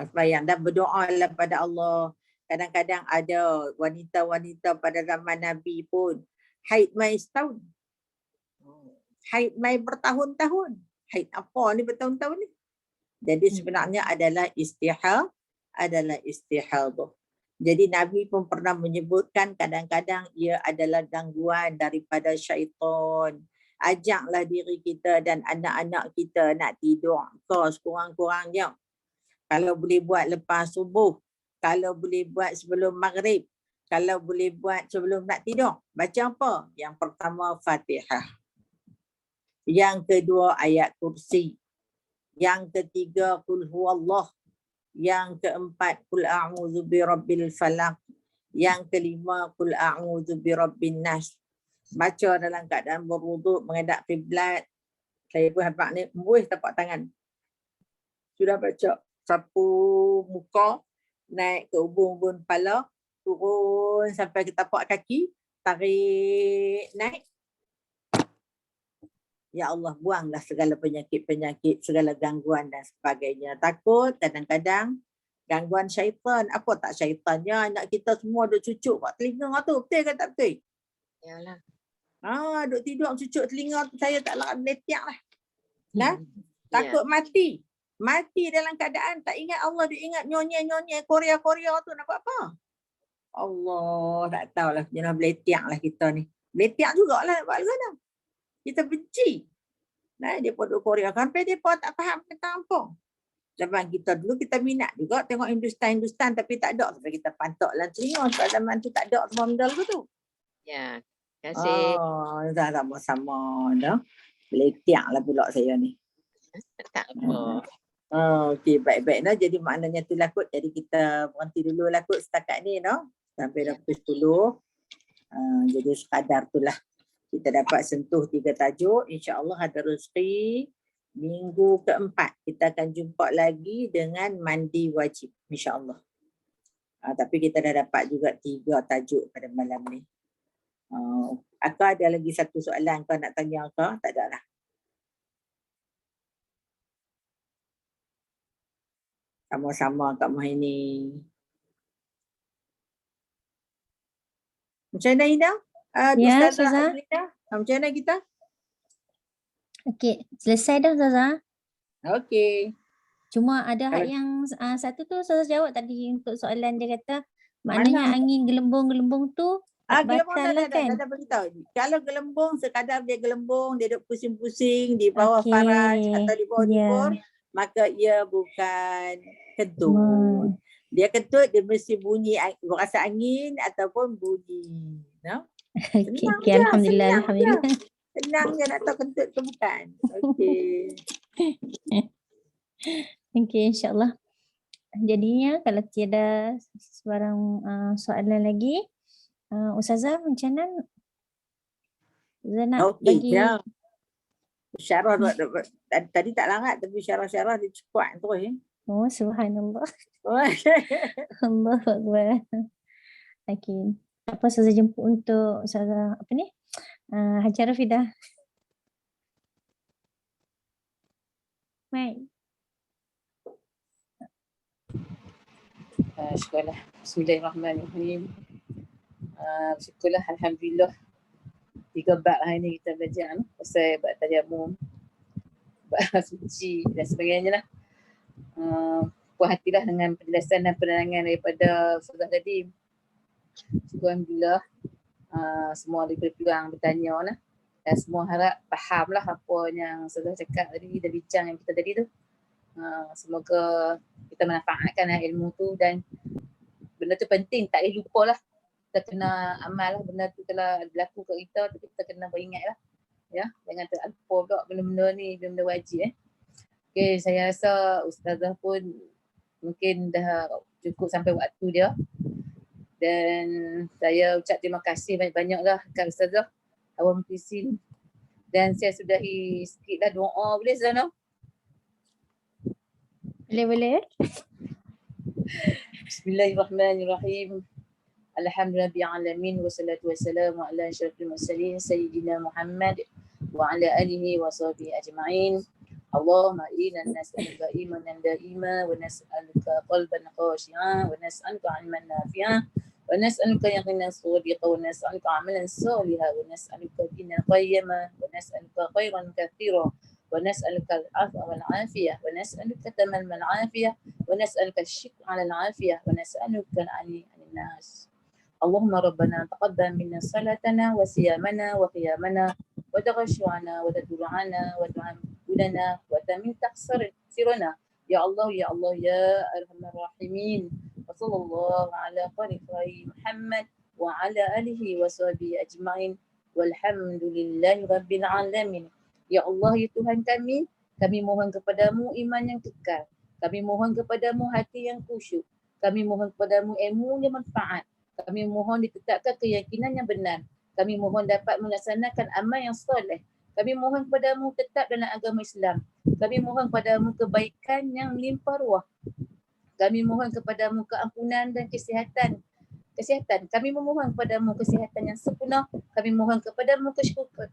Sembahyang dan berdoa lah pada Allah. Kadang-kadang ada wanita-wanita pada zaman Nabi pun haid mai setahun. Haid mai bertahun-tahun. Haid apa ni bertahun-tahun ni? Jadi sebenarnya adalah istihadah. Jadi Nabi pun pernah menyebutkan kadang-kadang ia adalah gangguan daripada syaitan. Ajaklah diri kita dan anak-anak kita nak tidur kau sekurang-kurangnya. Kalau boleh buat lepas subuh, kalau boleh buat sebelum maghrib, kalau boleh buat sebelum nak tidur. Baca apa? Yang pertama Fatihah. Yang kedua ayat kursi. Yang ketiga qul huwallah. Yang keempat qul a'udzu birabbil falaq. Yang kelima qul a'udzu birabbin nas. Baca dalam keadaan berwuduk, menghadap kiblat. Saya pun habaq ni embuih tapak tangan. Sudah baca, sapu muka, naik ke ubun-ubun kepala, turun sampai ke tapak kaki, tarik naik. Ya Allah, buanglah segala penyakit-penyakit, segala gangguan dan sebagainya. Takut kadang-kadang gangguan syaitan. Apa tak syaitannya? Anak kita semua duk cucuk kat telinga tu. Betul ke tak betul? Yalah. Duk tidur cucuk telinga tu, saya tak larat meletiak lah. Nah, Ya. takut mati. Mati dalam keadaan tak ingat Allah, dia ingat nyonya-nyonya Korea-Korea tu nak buat apa? Allah, tak tahulah jenis meletiak lah kita ni. Meletiak jugalah nak buat mana. Kita benci. Nah, dia pun duk Korea. Sampai dia pun tak faham tentang apa. Zaman kita dulu kita minat juga tengok Hindustan tapi tak ada. Sampai kita pantok lah telinga. Sebab zaman tu tak ada semua benda tu. Ya. Terima kasih. Dah sama-sama dah. Meletiak lah pula saya ni. Tak apa. Okey, baik-baik dah. Jadi maknanya tu lah kot. Jadi kita berhenti dulu lah kot setakat ni dah. Sampai dah pukul 10. Jadi sekadar tu lah. Kita dapat sentuh 3 tajuk. InsyaAllah ada rezeki. Minggu keempat kita akan jumpa lagi dengan mandi wajib. InsyaAllah. Tapi kita dah dapat juga 3 tajuk pada malam ni. Akak ada lagi satu soalan kau nak tanya akak? Tak ada lah. Sama-sama Kak Mohini. Macam mana Ida? Ya, Ustazah Ustazah. Azlina, macam mana kita? Okey, selesai dah Ustazah. Okey. Cuma ada hak Kalau- yang satu tu Ustazah jawab tadi untuk soalan dia kata maknanya angin gelembung-gelembung tu Gelembung batal lah kan? dah beritahu. Kalau gelembung sekadar dia gelembung, dia duduk pusing-pusing di bawah faraj atau di bawah dubur, maka ia bukan kentut. Dia kentut, dia mesti bunyi rasa angin ataupun bunyi. No? Okey, Senang okey, je, alhamdulillah, senang alhamdulillah. Senang je nak tahu kentut ke bukan. Okey. Okey, insyaAllah. Jadinya kalau tiada sebarang soalan lagi, Ustazah macam mana? Ustazah nak Okey, bagi ya. Syarah tadi tak larat tapi syarah-syarah dia cepat terus ya. Oh, subhanallah. Allahu Akbar. Okey. Apa Ustazah jemput untuk Ustazah apa ni? Hajar Rafidah. Baik. Syukurlah. Bismillahirrahmanirrahim. Syukurlah, alhamdulillah. 3 bab hari ni kita belajar pasal bab tayamum, bab suci dan sebagainya lah. Puas hatilah dengan penjelasan dan penerangan daripada Ustazah tadi. Alhamdulillah. Semua diberi peluang bertanya lah. Dan semua harap faham lah apa yang Ustazah cakap tadi dan bincang yang kita tadi tu. Semoga kita manfaatkan ilmu tu dan benda tu penting, tak boleh lupa lah. Kita kena amal lah benda tu kalau berlaku kat kita tu kita kena beringat lah. Ya, jangan terlupa pula benda-benda ni, benda-benda wajib. Okay, saya rasa Ustazah pun mungkin dah cukup sampai waktu dia. Dan saya ucap terima kasih banyak-banyak lah kat Ustazah Awam Krisin. Dan saya sudahi sikit lah doa, boleh Ustazah? Boleh. Bismillahirrahmanirrahim. Alhamdulillah alamin wassalatu wassalamu ala asyrafil mursalin sayyidina Muhammad wa ala alihi wa sahbihi ajma'in. Allahumma inna nas'aluka imanan da'ima wa nas'aluka qalban khashi'an wa nas'aluka 'ilman nafi'an wa nas'aluka yaqinan sadiqan wa nas'aluka 'amalan salihan wa nas'aluka dinan qayyima wa nas'aluka khairan katsiran ونسألك العفو والعافية ونسألك تمام العافية ونسألك الشكر على العافية ونسألك العني عن الناس. اللهم ربنا تقبل منا صلاتنا وصيامنا وقيامنا وتغشعنا وتدعانا وتعبدنا وتمن تقصيرنا يا الله يا الله يا أرحم الراحمين. وصلى الله على خير محمد وعلى آله وصحبه أجمعين والحمد لله رب العالمين. Ya Allah, ya Tuhan kami mohon kepadamu iman yang kekal. Kami mohon kepadamu hati yang khusyuk. Kami mohon kepadamu ilmu yang manfaat. Kami mohon ditetapkan keyakinan yang benar. Kami mohon dapat melaksanakan amal yang soleh. Kami mohon kepadamu tetap dalam agama Islam. Kami mohon kepadamu kebaikan yang melimpah ruah. Kami mohon kepadamu keampunan dan kesihatan. Kami memohon kepadamu kesihatan yang sempurna. Kami mohon kepadamu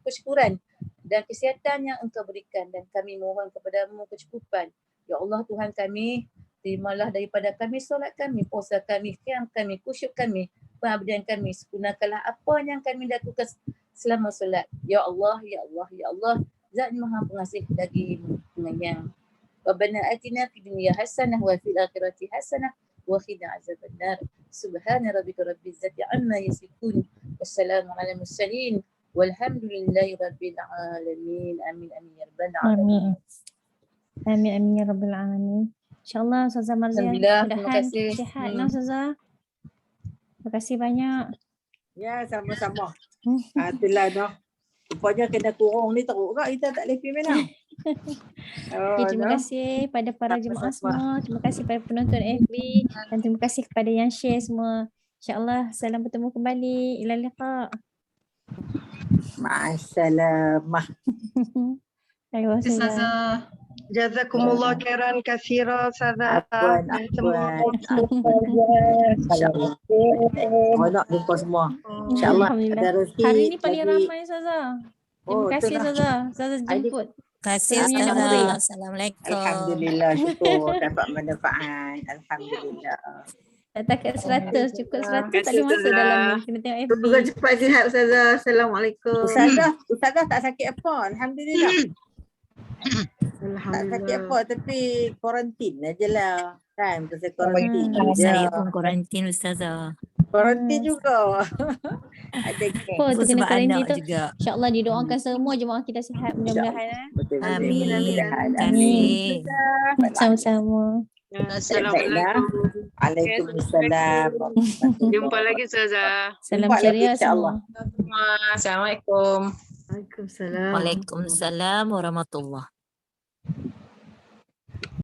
kesyukuran dan kesihatan yang engkau berikan. Dan kami mohon kepadamu kecukupan. Ya Allah Tuhan kami, terimalah daripada kami solat kami, puasa kami, qiyam kami, khusyuk kami, pengabdian kami. Sempurnakanlah apa yang kami lakukan selama solat. Ya Allah, ya Allah, ya Allah. Zat Maha Pengasih lagi penyayang. Rabbana atina fid dunya hasanah wa fil akhirati hasanah wa qina azabannar. Subhana rabbika rabbil izzati amma yasifun. Wassalamu ala mursalin. Walhamdulillahi rabbil alamin. Amin amin ya rabbal alamin. Amin amin ya rabbil alamin. InsyaAllah Ustazah Marziah Alhamdulillah, terima mudahan kasih. sihat nah Ustazah. Terima kasih banyak. Ya, sama-sama. Itulah noh. Rupanya kena kurung ni teruk kak, kita tak boleh pergi mana. Okay, terima kasih pada para jemaah semua. Terima kasih pada penonton FB dan terima kasih kepada yang share semua. InsyaAllah salam bertemu kembali. Ila liqa. Ma'assalamah. Ayo Ustazah. Ustazah. Jazakumullah khairan katsira Ustazah. Afwan, Dan semua Oh, nak jumpa semua. InsyaAllah Alhamdulillah. ada rezeki. Hari ni paling lagi. ramai Ustazah. Terima Oh, kasih itulah. Ustazah. Ustazah jemput. Terima kasih Kami anak Ustazah. murid. Assalamualaikum. Alhamdulillah, syukur dapat manfaat. Alhamdulillah. Tak takat 100. Cukup 100 tak boleh masuk dalam ni. Kena tengok FB. semoga cepat sihat Ustazah. Assalamualaikum. Ustazah tak sakit apa. Alhamdulillah. Tak sakit apa tapi kuarantin aje lah. Kan, pasal kuarantin Saya je. pun kuarantin Ustazah. Kuarantin juga. Ada geng. Apa tu kena Sebab kuarantin anak tu? juga. InsyaAllah didoakan semua jemaah kita sihat mudah-mudahan. Betul-betul. Amin. Mudah-mudahan. Terima kasih. Sama-sama. Assalamualaikum. Waalaikumsalam. Jumpa lagi Ustazah. Salam Jumpa lagi, ceria insyaAllah. semua. Assalamualaikum. Waalaikumsalam. Waalaikumsalam warahmatullahi.